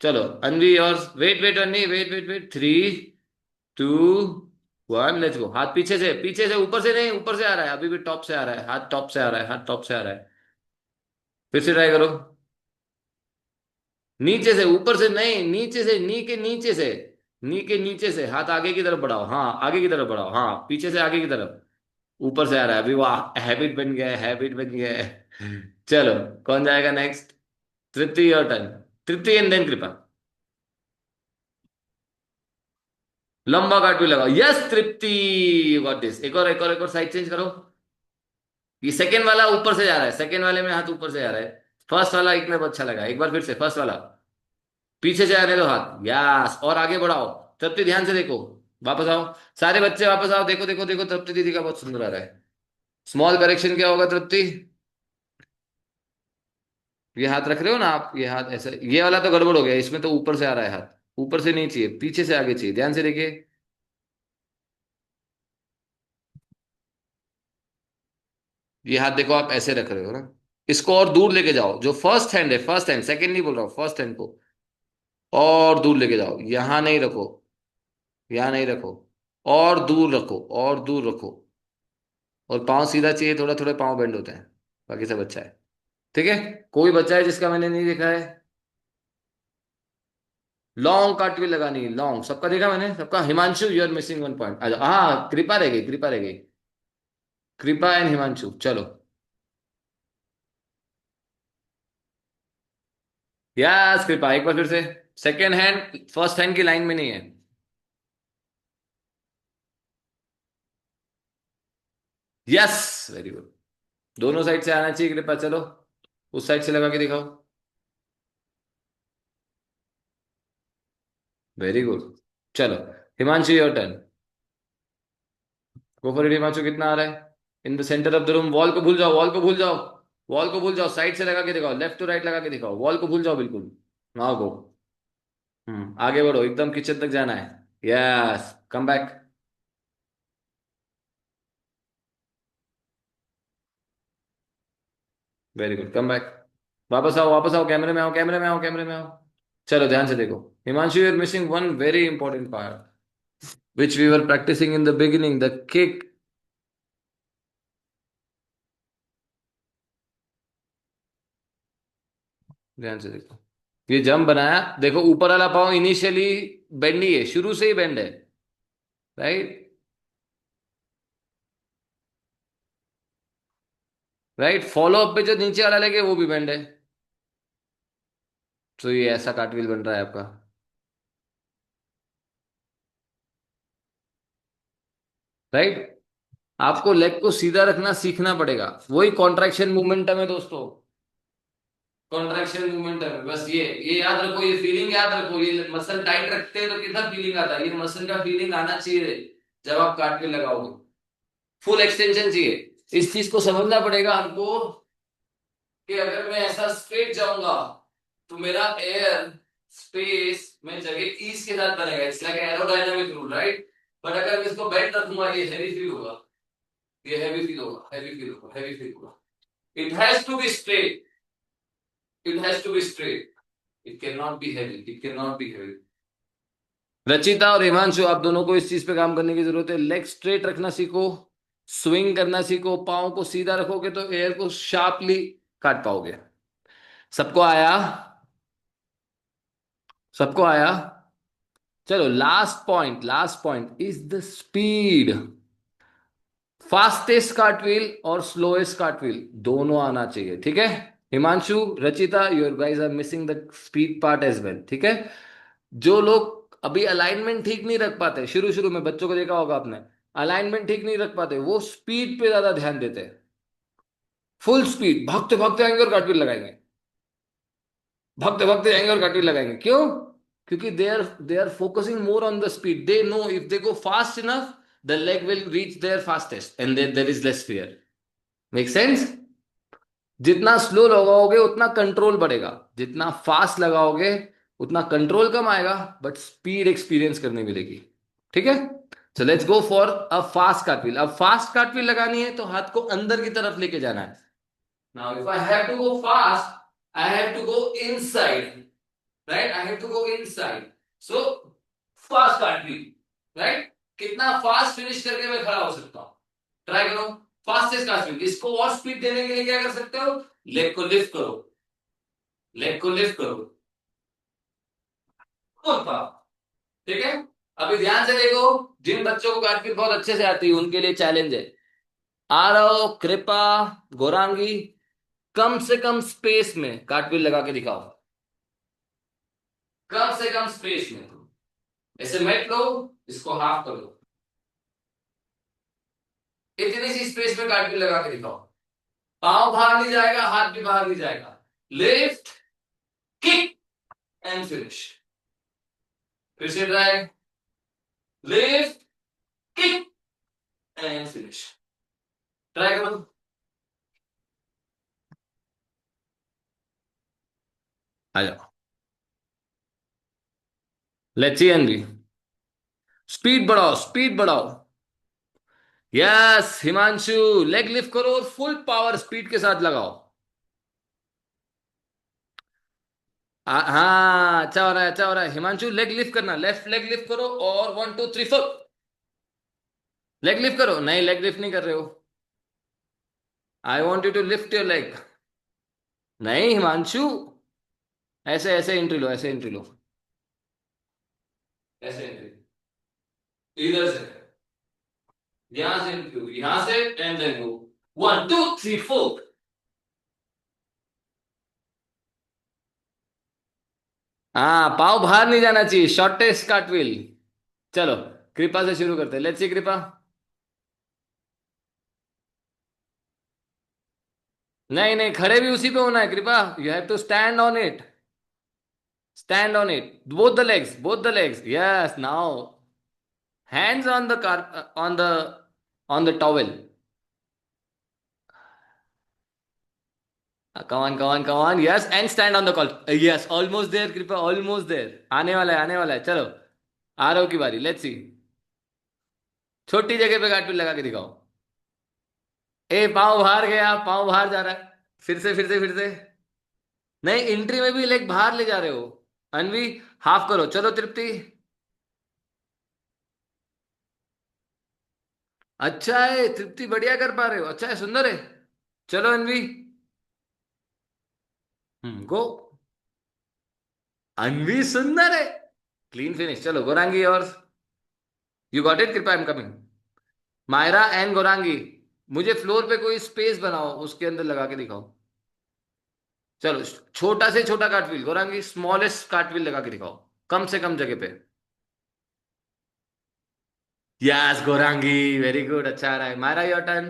चलो Anvi, yours. Wait wait Anvi, wait wait wait. 3 two, one, let's go. हाथ पीछे से, ऊपर से नहीं, ऊपर से आ रहा है, अभी भी टॉप से आ रहा है, हाथ टॉप से आ रहा है, हाथ टॉप से आ रहा है। फिर से ट्राई करो। नीचे से, ऊपर से नहीं, नीचे से, नी के नीचे से, नी के नीचे से हाथ आगे की तरफ बढ़ाओ, हाँ आगे की तरफ बढ़ाओ, हाँ पीछे से आगे की तरफ। ऊपर से आ रहा है अभी, वाह हैबिट बन गया है, हैबिट बन गया है। चलो, कौन जाएगा next? Tripti, your turn. Tripti and then Kripa. लंबा काट भी लगाओ, yes Tripti, you got this. एक और साइड चेंज करो। ये सेकेंड वाला ऊपर से जा रहा है, सेकेंड वाले में हाथ ऊपर से जा रहा है। फर्स्ट वाला इतना अच्छा लगा, एक बार फिर से फर्स्ट वाला। पीछे से आने दो हाथ, यस, और आगे बढ़ाओ। तृप्ति ध्यान से देखो, वापस आओ। सारे बच्चे वापस आओ, देखो देखो देखो, तृप्ति दीदी का बहुत सुंदर आ रहा है। स्मॉल करेक्शन क्या होगा तृप्ति? ये हाथ रख रहे हो ना आप, ये हाथ ऐसा, ये वाला तो गड़बड़ हो गया, इसमें तो ऊपर से आ रहा है हाथ, ऊपर से नहीं चाहिए, पीछे से आगे चाहिए, ध्यान से देखिए। ये हाथ देखो, आप ऐसे रख रहे हो ना, इसको और दूर लेके जाओ, जो फर्स्ट हैंड है, फर्स्ट हैंड, सेकंड नहीं बोल रहा हूँ, फर्स्ट हैंड को और दूर लेके जाओ, यहां नहीं रखो, यहां नहीं रखो, और दूर रखो, और दूर रखो। और पाँव सीधा चाहिए, थोड़ा थोड़ा पाँव बेंड होते हैं, बाकी सब अच्छा है। ठीक है, कोई बच्चा है जिसका मैंने नहीं देखा है? लॉन्ग कट भी लगानी है, लॉन्ग, सबका देखा मैंने, सबका। Himanshu, you are missing one point. हाँ, कृपा रह गई, कृपा रह गई, कृपा एंड हिमांशु, चलो। यस कृपा, एक बार फिर से। सेकेंड हैंड फर्स्ट हैंड की लाइन में नहीं है। Yes, very good. दोनों साइड से आना चाहिए कृपा, चलो उस साइड से लगा के दिखाओ। Very good. चलो Himanshu, your turn. Go for it Himanshu, कितना आ रहा है? In the centre of the room, wall को भूल जाओ, वॉल को भूल जाओ, वॉल को भूल जाओ, साइड से लगा के दिखाओ, लेफ्ट टू राइट लगा के दिखाओ, वॉल को भूल जाओ बिल्कुल। Now go. आगे बढ़ो, एकदम किचन तक जाना है। Yes, come back. Very good, come back. वापस आओ, वापस आओ, कैमरे में आओ, कैमरे में आओ, कैमरे में आओ। चलो ध्यान से देखो। Himanshu, you are missing one very important part which we were practicing in the beginning, the kick. ध्यान से देखो, ये जंप बनाया, देखो ऊपर वाला पाँव इनिशियली बेंड ही है, शुरू से ही बेंड है, राइट? राइट, फॉलो अप पे जो नीचे वाला लगे वो भी बेंड है। तो ये ऐसा कार्टविल बन रहा है आपका, राइट? आपको लेग को सीधा रखना सीखना पड़ेगा, वही कॉन्ट्रैक्शन मूवमेंटम है दोस्तों, कॉन्ट्रैक्शन मूवमेंटम है, बस ये याद रखो, ये फीलिंग याद रखो, ये मसल टाइट रखते हैं तो कितना फीलिंग आता है, ये मसल का फीलिंग आना चाहिए जब आप कार्टविल लगाओगे। फुल एक्सटेंशन चाहिए, इस चीज को समझना पड़ेगा हमको, कि अगर मैं ऐसा स्ट्रेट जाऊंगा तो मेरा एयर स्पेस में जगह ईज के साथ बनेगा, it's like aerodynamic rule, right? But अगर मैं इसको बेंड रखूंगा, ये हैवी फील होगा, ये हैवी फील होगा, हैवी फील होगा, हैवी फील होगा। It has to be straight, it has to be straight, it can not be heavy, it can not be heavy. Rachita और हिमांशु, आप दोनों को इस चीज पे काम करने की जरूरत है, लेग स्ट्रेट रखना सीखो, स्विंग करना सीखो, पाँव को सीधा रखोगे तो एयर को शार्पली काट पाओगे। सबको आया? सबको आया? चलो last point is the speed. Fastest cartwheel और स्लोएस्ट कार्टव्हील दोनों आना चाहिए, ठीक है? Himanshu, Rachita, your guys are missing the speed part as well, ठीक है? जो लोग अभी अलाइनमेंट ठीक नहीं रख पाते, शुरू शुरू में बच्चों को देखा होगा आपने, अलाइनमेंट ठीक नहीं रख पाते, वो स्पीड पे ज्यादा ध्यान देते हैं, फुल स्पीड भागते भागते आएंगे और कार्टव्हील लगाएंगे, भागते भागते जाएंगे और कार्टव्हील लगाएंगे, क्यों? क्योंकि they are focusing more on the speed, they know if they go fast enough the leg will reach there fastest and there is less fear. Make sense? जितना स्लो लगाओगे उतना कंट्रोल बढ़ेगा, जितना फास्ट लगाओगे उतना कंट्रोल कम आएगा, but speed experience करने मिलेगी, ठीक है? So let's go for a fast cartwheel. अब फास्ट कार्टव्हील लगानी है तो हाथ को अंदर की तरफ लेके जाना है। Now if I have to go fast, I have to go inside, right? I have to go inside. So fast cartwheel. Right? कितना फास्ट फिनिश करके मैं खड़ा हो सकता हूं, ट्राई करो। Fastest cartwheel. इसको और स्पीड देने के लिए क्या कर सकते हो, लेग को लिफ्ट करो, लेग को लिफ्ट करो, फुल पावर। ठीक है, अभी ध्यान से देखो, जिन बच्चों को कार्टविल बहुत अच्छे से आती है उनके लिए चैलेंज है। आरव, कृपा, गौरांगी, कम से कम स्पेस में कार्टविल लगा के दिखाओ, कम से कम स्पेस में। ऐसे मेट लो, इसको हाफ कर दो, इतनी सी स्पेस में कार्टविल लगा के दिखाओ। पाँव बाहर नहीं जाएगा, हाथ भी बाहर नहीं जाएगा। Lift, kick and finish. फिर से try, lift, kick and finish. Try करो। आ जाओ, लेट्स सी एनवी। स्पीड बढ़ाओ, स्पीड बढ़ाओ। यस हिमांशु, लेग लिफ्ट करो और फुल पावर स्पीड के साथ लगाओ। हाँ, अच्छा हो रहा है, अच्छा हो रहा है। हिमांशु लेग लिफ्ट करना, लेफ्ट लेग लिफ्ट करो और 1 2 3 4। लेग लिफ्ट करो, नहीं लेग लिफ्ट नहीं कर रहे हो। I want you to lift your leg. नहीं हिमांशु, ऐसे ऐसे एंट्री लो, ऐसे एंट्री लो, ऐसे एंट्री, इधर से, यहां से एंट्री होगी, यहां से एंड देन गो 1 2 3 4। हाँ, पाव बाहर नहीं जाना चाहिए, शॉर्टेस्ट कार्टविल। चलो, कृपा से शुरू करते हैं, लेट्स सी कृपा। नहीं नहीं, खड़े भी उसी पे होना है Kripa, you have to stand on it, stand on it, both the legs, both the legs, yes now hands on the car, on the towel. Come on, come on, yes, and stand on the call. Yes, almost there कृपा, almost there, आने वाला है, आने वाला है। चलो, आरव की बारी, लेट्स सी। छोटी जगह पे कार्टून लगा के दिखाओ। ए पाँव बाहर गया, पाँव बाहर जा रहा है, फिर से फिर से फिर से। नहीं, एंट्री में भी लेग बाहर ले जा रहे हो। अनवी, हाफ करो, चलो तृप्ति। अच्छा है तृप्ति, बढ़िया कर पा रहे हो, अच्छा है, सुंदर है। चलो अनवी, गो। अनवी सुंदर है, क्लीन फिनिश। चलो गौरांगी, और you got it Kripa, I am coming. Myra and Gaurangi, मुझे फ्लोर पे कोई स्पेस बनाओ, उसके अंदर लगा के दिखाओ। चलो, छोटा से छोटा कार्टविल, गौरांगी स्मॉलेस्ट कार्टविल लगा के दिखाओ, कम से कम जगह पे। यस गौरांगी, वेरी गुड, अच्छा आ रहा है। Myra your turn.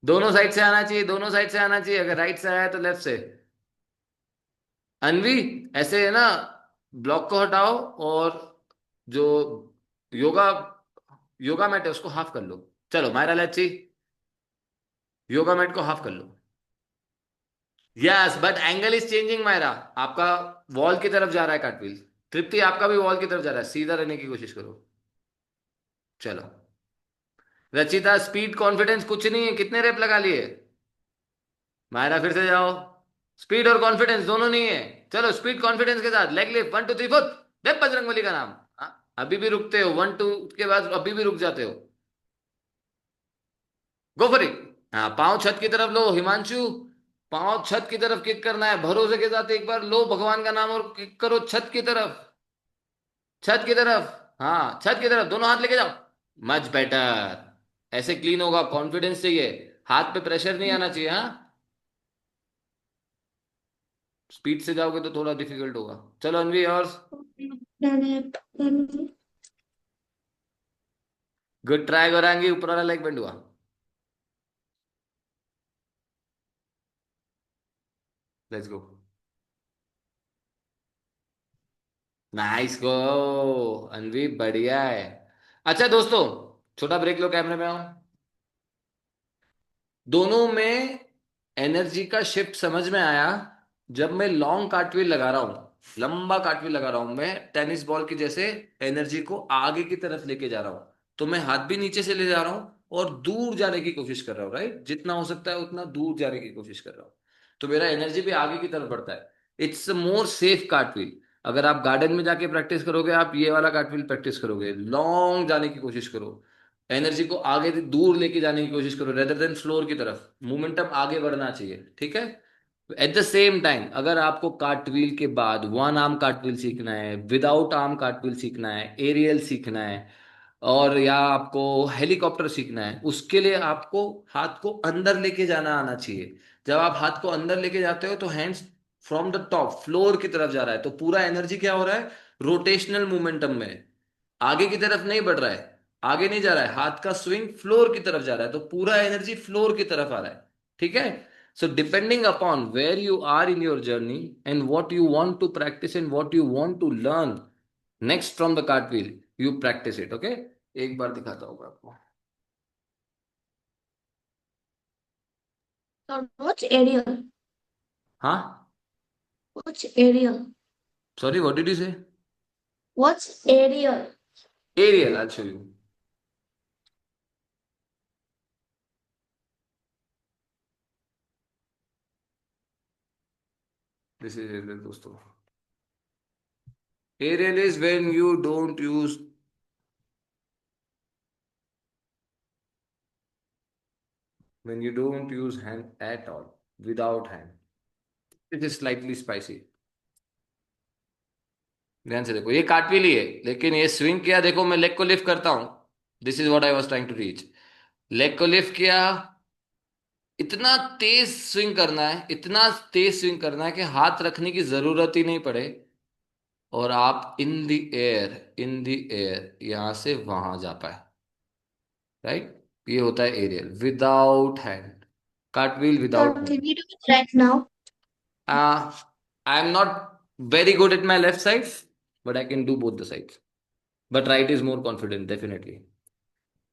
दोनों साइड से आना चाहिए, दोनों साइड से आना चाहिए, अगर राइट से आया तो लेफ्ट से। अनवी, ऐसे है ना, ब्लॉक को हटाओ और जो योगा योगा मैट है उसको हाफ कर लो। चलो Myra, let's see, yoga mat को हाफ कर लो। Yes but angle is changing Myra, आपका वॉल की तरफ जा रहा है कार्टविल। तृप्ति, आपका भी वॉल की तरफ जा रहा है, सीधा रहने की कोशिश करो। चलो, रचिता, स्पीड कॉन्फिडेंस कुछ नहीं है, कितने रेप लगा लिए। मायरा फिर से जाओ, स्पीड और कॉन्फिडेंस दोनों नहीं है। चलो, स्पीड कॉन्फिडेंस के साथ लेग लिफ्ट, 1 2 3 4। देव बजरंगबली का नाम। अभी भी रुकते हो, 1 2 के बाद अभी भी रुक जाते हो। गो फॉर इट। हाँ, पांव छत की तरफ लो हिमांशु, पांव छत की तरफ किक करना है, भरोसे के साथ एक बार लो भगवान का नाम और किक करो छत की तरफ, छत की तरफ। हाँ, छत की तरफ, दोनों हाथ लेके जाओ, मच बेटर। ऐसे क्लीन होगा, कॉन्फिडेंस चाहिए, हाथ पे प्रेशर नहीं आना चाहिए। हाँ, स्पीड से जाओगे तो थोड़ा डिफिकल्ट होगा। चलो अनवी, और Done it. Done it. Good try Gaurangi, ऊपर वाला लेग बेंड हुआ। लेट्स गो, नाइस गो अनवी, बढ़िया है। अच्छा दोस्तों, छोटा ब्रेक लो, कैमरे में आओ। दोनों में एनर्जी का शिफ्ट समझ में आया। जब मैं लॉन्ग कार्टविल लगा रहा हूं, लंबा कार्टविल लगा रहा हूं, मैं टेनिस बॉल की जैसे एनर्जी को आगे की तरफ लेके जा रहा हूं, तो मैं हाथ भी नीचे से ले जा रहा हूं और दूर जाने की कोशिश कर रहा हूं, राइट, जितना हो सकता है उतना दूर जाने की कोशिश कर रहा हूं, तो मेरा एनर्जी भी आगे की तरफ बढ़ता है। It's more safe कार्टविल। अगर आप गार्डन में जाके प्रैक्टिस करोगे, आप ये वाला कार्टविल प्रैक्टिस करोगे, लॉन्ग जाने की कोशिश करो, एनर्जी को आगे दूर लेके जाने की कोशिश करो, रेदर देन फ्लोर की तरफ, मोमेंटम आगे बढ़ना चाहिए, ठीक है। एट द सेम टाइम अगर आपको कार्टव्हील के बाद वन आर्म कार्टव्हील सीखना है, विदाउट आर्म कार्टव्हील सीखना है, एरियल सीखना है, और या आपको हेलीकॉप्टर सीखना है, उसके लिए आपको हाथ को अंदर लेके जाना आना चाहिए। जब आप हाथ को अंदर लेके जाते हो तो hands from the top floor की तरफ जा रहा है, तो पूरा एनर्जी क्या हो रहा है, रोटेशनल मोमेंटम में, आगे की तरफ नहीं बढ़ रहा है, आगे नहीं जा रहा है, हाथ का स्विंग फ्लोर की तरफ जा रहा है, तो पूरा एनर्जी फ्लोर की तरफ आ रहा है, ठीक है। So depending upon where you are in your journey and what you want to practice and what you want to learn next from the cartwheel, you practice it, okay? एक बार दिखाता हूँ मैं आपको। So what's aerial? हाँ, What's aerial? sorry, what did you say? What's aerial? Aerial, I'll show you. This is aerial, दोस्तों। Aerial is when you don't use, when you don't use hand at all, without hand. It is slightly spicy. ध्यान से देखो, ये कार्टविल ही है, लेकिन ये swing किया, देखो मैं लेग को लिफ्ट करता हूं, this is what I was trying to reach. Leg को लिफ्ट किया, इतना तेज स्विंग करना है, इतना तेज स्विंग करना है कि हाथ रखने की जरूरत ही नहीं पड़े, और आप इन द एयर यहां से वहां जा पाए, राइट। ये होता है aerial without hand, cartwheel So without hand. can we do it right now? I am not very good at my left side, but I can do both the sides, but right is more confident definitely,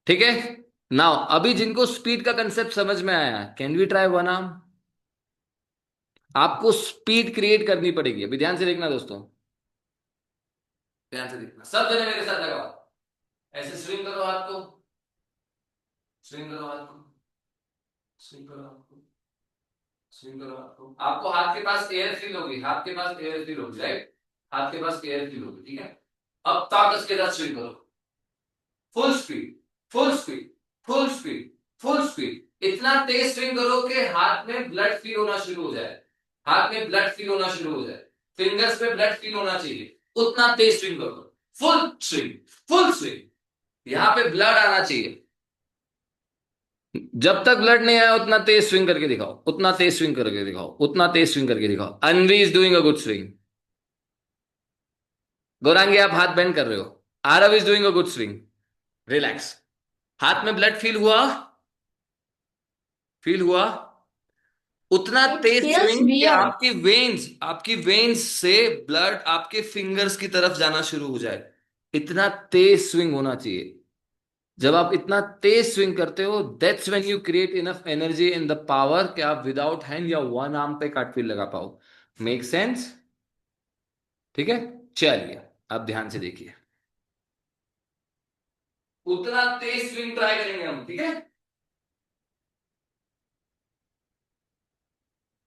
ठीक है। Now अभी जिनको speed का concept समझ में आया, can we try one arm. आपको speed create करनी पड़ेगी, अभी ध्यान से देखना दोस्तों, ध्यान से देखना, सब जने मेरे साथ लगाओ, ऐसे स्विंग करो हाथ को, स्विंग करो हाथ को, स्विंग करो हाथ को, स्विंग करो हाथ को, आपको हाथ के पास एयर फील होगी, हाथ के पास एयर फील होगी, राइट, हाथ के पास एयर फील होगी, ठीक है। अब ताकत के साथ स्विंग करो, full speed, full speed, full speed, full speed, इतना तेज स्विंग करो कि हाथ में ब्लड फील होना शुरू हो जाए, हाथ में ब्लड फील होना शुरू हो जाए, फिंगर्स पे ब्लड फील होना चाहिए, उतना तेज स्विंग करो, फुल स्विंग, फुल स्विंग, यहां पे ब्लड आना चाहिए। जब तक ब्लड नहीं आया उतना तेज स्विंग करके दिखाओ, उतना तेज स्विंग करके दिखाओ, उतना तेज स्विंग करके दिखाओ। Anvi is doing a good swing, Gaurangi आप हाथ बेंड कर रहे हो, Aarav is doing a good swing, relax, हाथ में ब्लड फील हुआ, फील हुआ, उतना It तेज feels स्विंग कि weird. आपकी वेन्स से ब्लड आपके फिंगर्स की तरफ जाना शुरू हो जाए, इतना तेज स्विंग होना चाहिए। जब आप इतना तेज स्विंग करते हो, that's when you create enough energy in the power कि आप विदाउट हैंड या वन आर्म पे कार्टव्हील लगा पाओ। मेक सेंस, ठीक है। चलिए अब ध्यान से देखिए, उतना तेज स्विंग ट्राई करेंगे हम, ठीक है।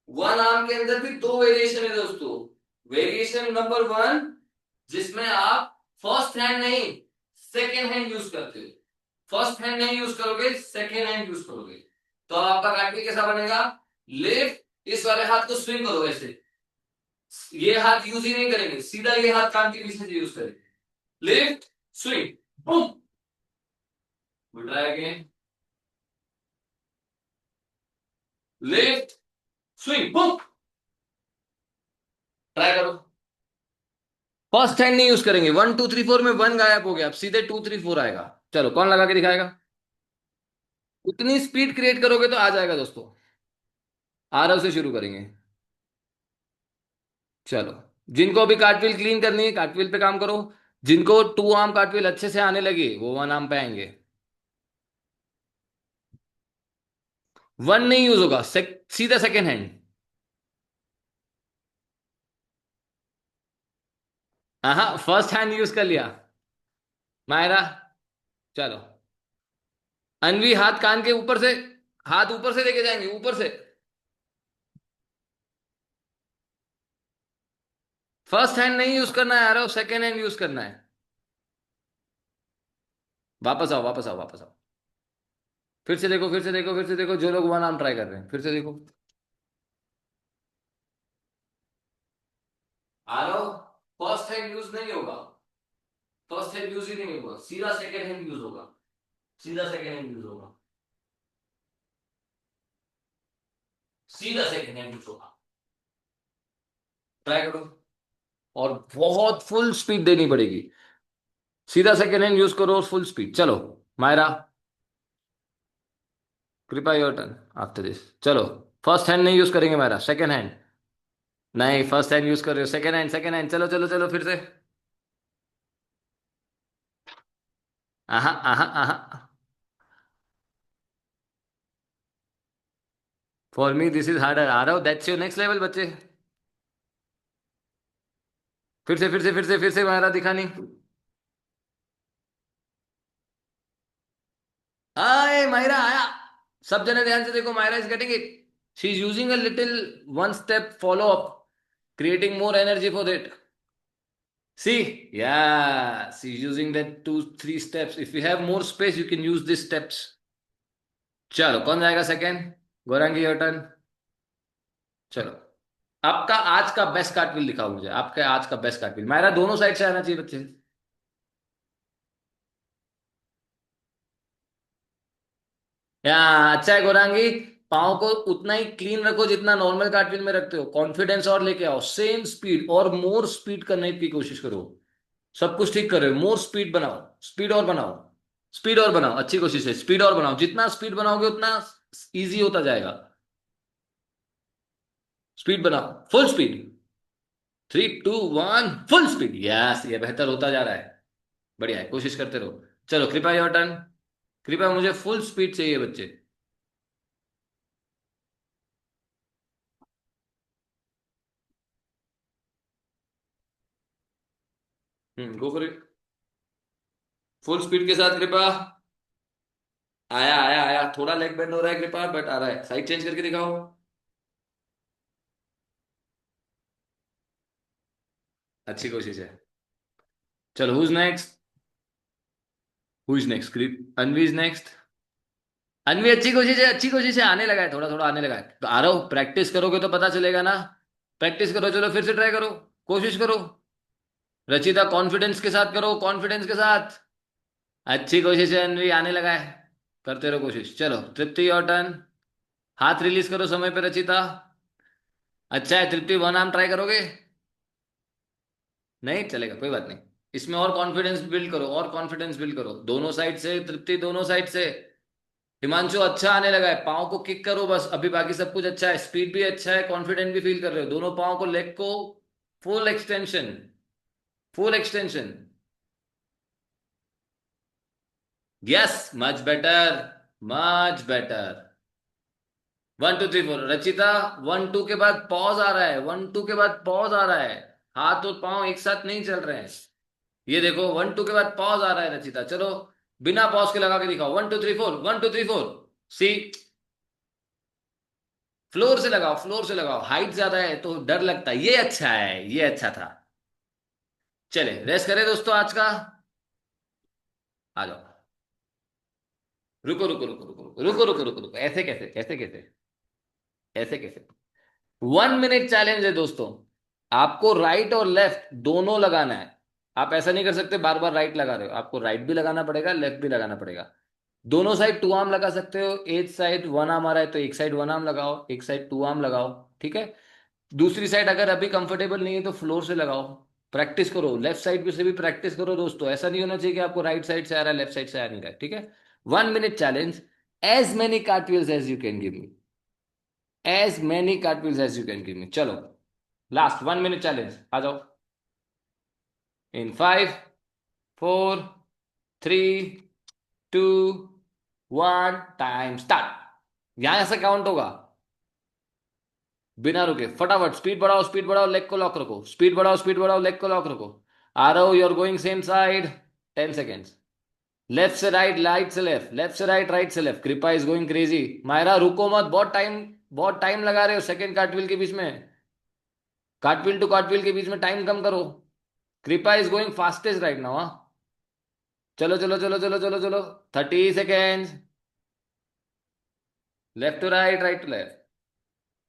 वन आर्म के अंदर भी दो वेरिएशन है दोस्तों। वेरिएशन नंबर वन, जिसमें आप फर्स्ट हैंड नहीं सेकेंड हैंड यूज करते हो, फर्स्ट हैंड नहीं यूज करोगे, सेकेंड हैंड यूज करोगे, तो आपका कार्टव्हील कैसा बनेगा, लेफ्ट, इस वाले हाथ को स्विंग करो ऐसे, ये हाथ यूज ही नहीं करेंगे, सीधा ये हाथ कान के पीछे से यूज करेंगे, left swing, boom, try again, left swing, boom, try करो। फर्स्ट हैंड नहीं यूज करेंगे, 1 2 3 4 में वन गायब हो गया, अब सीधे 2 3 4 आएगा। चलो कौन लगा के दिखाएगा, उतनी स्पीड क्रिएट करोगे तो आ जाएगा दोस्तों। आरव से शुरू करेंगे, चलो। जिनको अभी कार्टव्हील क्लीन करनी है, कार्टव्हील पे काम करो, जिनको टू आर्म कार्टव्हील अच्छे से आने लगे वो वन आर्म पे आएंगे। वन नहीं यूज होगा, सीधा सेकेंड हैंड, हाँ फर्स्ट हैंड यूज कर लिया, मायरा, चलो। अनवी हाथ कान के ऊपर से, हाथ ऊपर से लेके जाएंगे, ऊपर से, फर्स्ट हैंड नहीं यूज करना है यार, सेकेंड हैंड यूज करना है। वापस आओ, वापस आओ, वापस आओ। फिर से देखो, फिर से देखो, फिर से देखो, जो लोग वन आर्म ट्राई कर रहे हैं फिर से देखो। आ रहा हो। फर्स्ट हैंड यूज नहीं होगा, फर्स्ट हैंड यूज ही नहीं होगा, सीधा सेकेंड हैंड यूज होगा, सीधा सेकेंड हैंड यूज होगा, सीधा सेकेंड हैंड यूज होगा। ट्राई करो। और बहुत फुल स्पीड देनी पड़ेगी। सीधा सेकेंड हैंड यूज करो, फुल स्पीड। चलो मायरा, कृपा योर टर्न आफ्टर दिस। चलो, फर्स्ट हैंड नहीं यूज करेंगे मायरा, सेकेंड हैंड। नहीं, फर्स्ट हैंड यूज कर रहे हो, सेकेंड हैंड, सेकेंड हैंड। चलो चलो चलो, फिर से। आहा आहा आहा। For me this is harder. आ रहा हो, दैट्स योर नेक्स्ट लेवल बच्चे। फिर से, फिर से, फिर से, फिर से मायरा दिखा नहीं। आए मायरा आया। सब जने ध्यान से देखो, Myra is getting it. She is using a little one step follow up, creating more energy for that. See, yeah, she's using that 2 3 steps. If you have more space, you can use these steps. चलो, कौन जाएगा second? Gaurangi, your turn. चलो, आपका आज का best कार्टविल दिखाओ मुझे, आपका आज का बेस्ट कार्टविल। मायरा दोनों साइड से आना चाहिए बच्चे। या अच्छा है गौरांगी। पाँव को उतना ही क्लीन रखो जितना नॉर्मल कार्टविल में रखते हो। कॉन्फिडेंस और लेके आओ, सेम स्पीड और मोर स्पीड करने की कोशिश करो। सब कुछ ठीक कर रहे हो, मोर स्पीड बनाओ, स्पीड और बनाओ, स्पीड और बनाओ। अच्छी कोशिश है, स्पीड और बनाओ। जितना स्पीड बनाओगे उतना इजी होता जाएगा। स्पीड बनाओ, full speed. 3 2 1, full speed. Yes, ये बेहतर होता जा रहा है। बढ़िया है, कोशिश करते रहो। चलो कृपया योर टर्न। कृपया मुझे फुल स्पीड चाहिए बच्चे। गो फॉर इट। फुल स्पीड के साथ कृपा। आया आया आया, थोड़ा लेग बेंड हो रहा है कृपा, बट आ रहा है। साइड चेंज करके दिखाओ। अच्छी कोशिश है। चलो, who is next? Who is next? Anvi is next. Anvi, अच्छी कोशिश है, अच्छी कोशिश है। आने लगा है, थोड़ा थोड़ा आने लगा है। तो आ रहा हो, प्रैक्टिस करोगे तो पता चलेगा ना। प्रैक्टिस करो, चलो फिर से ट्राई करो, कोशिश करो। रचिता, कॉन्फिडेंस के साथ करो, कॉन्फिडेंस के साथ। अच्छी कोशिश है अनवी, आने लगा है। करते रहो कोशिश। चलो तृप्ति, योर टर्न। हाथ रिलीज करो समय पे रचिता। अच्छा है तृप्ति, वन आर्म ट्राई करोगे? नहीं चलेगा, कोई बात नहीं। इसमें और कॉन्फिडेंस बिल्ड करो, और कॉन्फिडेंस बिल्ड करो। दोनों साइड से तृप्ति, दोनों साइड से। हिमांशु, अच्छा आने लगा है। पाँव को किक करो बस, अभी बाकी सब कुछ अच्छा है। स्पीड भी अच्छा है, कॉन्फिडेंट भी फील कर रहे हो। दोनों पाँव को, लेग को full extension, full extension. Yes, much better, much better. 1 2 3 4 Rachita. 1 2 के बाद पॉज आ रहा है, 1 2 के बाद पॉज आ रहा है। हाथ और पाँव एक साथ नहीं चल रहे हैं। ये देखो, 1 2 के बाद पॉज आ रहा है रचिता। चलो बिना पॉज के लगा के दिखाओ। 1 2 3 4, 1 2 3 4। सी, फ्लोर से लगाओ, फ्लोर से लगाओ। हाइट ज्यादा है तो डर लगता है। ये अच्छा है, ये अच्छा था। चले रेस्ट करें दोस्तों आज का। आ जाओ। रुको रुको रुको रुको रुको रुको रुको रुको रुको। ऐसे कैसे, ऐसे कैसे, ऐसे कैसे? 1 मिनट चैलेंज है दोस्तों। आपको राइट और लेफ्ट दोनों लगाना है। आप ऐसा नहीं कर सकते बार बार राइट लगा रहे हो, आपको राइट भी लगाना पड़ेगा, लेफ्ट भी लगाना पड़ेगा। दोनों साइड 2 आर्म लगा सकते हो। एक साइड 1 आर्म आ रहा है तो एक साइड 1 आर्म लगाओ, एक साइड 2 आर्म लगाओ। ठीक है। दूसरी साइड अगर अभी कंफर्टेबल नहीं है तो फ्लोर से लगाओ। प्रैक्टिस करो, लेफ्ट साइड पे से भी प्रैक्टिस करो दोस्तों। ऐसा नहीं होना चाहिए कि आपको राइट साइड से आ रहा है, लेफ्ट साइड से आ नहीं रहा है। ठीक है। 1 minute challenge. As many cartwheels as you can give me, as many cartwheels as you can give me. चलो लास्ट 1 मिनट चैलेंज, आ जाओ। In 5 4 3 2 1, time start. यहां से काउंट होगा, बिना रुके फटाफट। स्पीड बढ़ाओ, स्पीड बढ़ाओ, लेग को लॉक रखो। स्पीड बढ़ाओ, स्पीड बढ़ाओ, लेग को लॉक रखो। आ रहा हो, you are going same side. 10 seconds. Left से राइट, राइट से लेफ्ट, लेफ्ट से राइट, राइट से left. Kripa is going crazy. Myra रुको मत, बहुत टाइम, बहुत टाइम लगा रहे हो सेकेंड कार्टविल के बीच में। कार्टव्हील टू कार्टव्हील के बीच में टाइम कम करो. Kripa is going fastest right now. चलो चलो चलो चलो चलो चलो. 30 seconds. Left to right, right to left,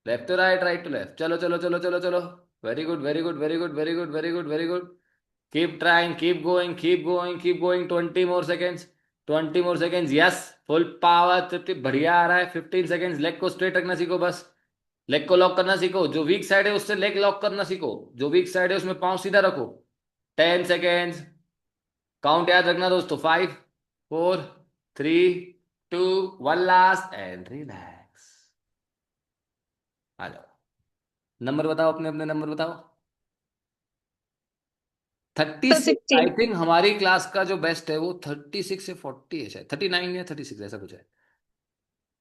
left to right, right to left. चलो चलो चलो चलो चलो. Very good very good very good very good very good very good. Keep trying, keep going, keep going, keep going. 20 more seconds. 20 more seconds. Yes. Full power. तृप्ति बढ़िया आ रहा है. 15 seconds. Leg को straight रखना सीखो बस. लेग को lock करना सीखो. जो वीक साइड है उससे लेग लॉक करना सीखो. जो वीक साइड है उसमें पांव सीधा रखो. 10 seconds. काउंट याद रखना दोस्तों. 5 4 3 2 1. Last and relax. आ जाओ. नंबर बताओ, अपने अपने नंबर बताओ. 36. 60. आई थिंक हमारी क्लास का जो बेस्ट है वो 36 से 40 है, शायद 39 या 36 ऐसा कुछ है.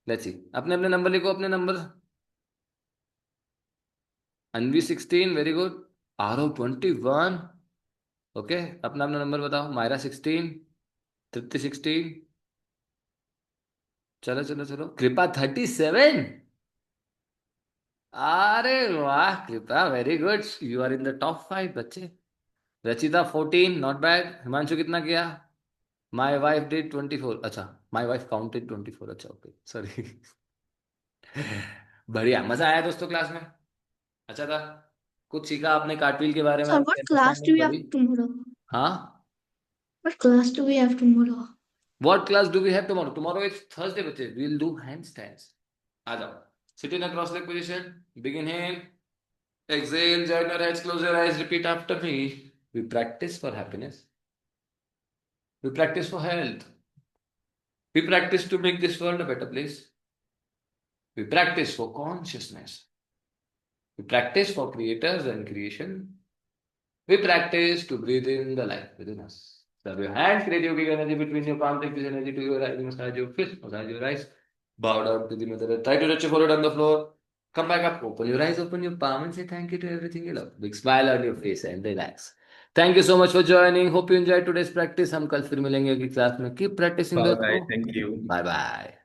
Let's see. अपने अपने नंबर लिखो, अपने number. Anvi 16. Very good. Aarav 21. Okay. अपना अपना नंबर बताओ. मायरा 16. तृप्ति 16. चलो चलो चलो. कृपा 37. अरे वाह Kripa, very good. You are in the top 5 बच्चे. रचिता 14. Not bad. हिमांशु कितना किया? My wife did 24. अच्छा, माई वाइफ काउंटेड 24. अच्छा ओके, सॉरी. बढ़िया. मजा आया दोस्तों क्लास में? अच्छा था. कुछ सीखा आपने कार्टव्हील के बारे में? Sir, आपकी what class do understanding we have बढ़ी? tomorrow? हाँ. What class do we have tomorrow? What class do we have tomorrow? Tomorrow is Thursday बच्चे. We'll do handstands. आ जाओ. Sit in a cross leg position. Big inhale. Exhale. Join your heads. Close your eyes. Repeat after me. We practice for happiness. We practice for health. We practice to make this world a better place. We practice for consciousness. We practice for creators and creation. We practice to breathe in the life within us. Rub your hands, create yogic energy between your palms, take this energy to your eyes, massage your fist, massage your eyes. Bow down to the mother. Try to touch your forehead on the floor. Come back up, open your eyes, open your palm and say thank you to everything you love. Big smile on your face and relax. Thank you so much for joining. Hope you enjoyed today's practice. हम कल फिर मिलेंगे अगली class में. Keep practicing Bye bye. दोस्तों. Thank you. Bye bye.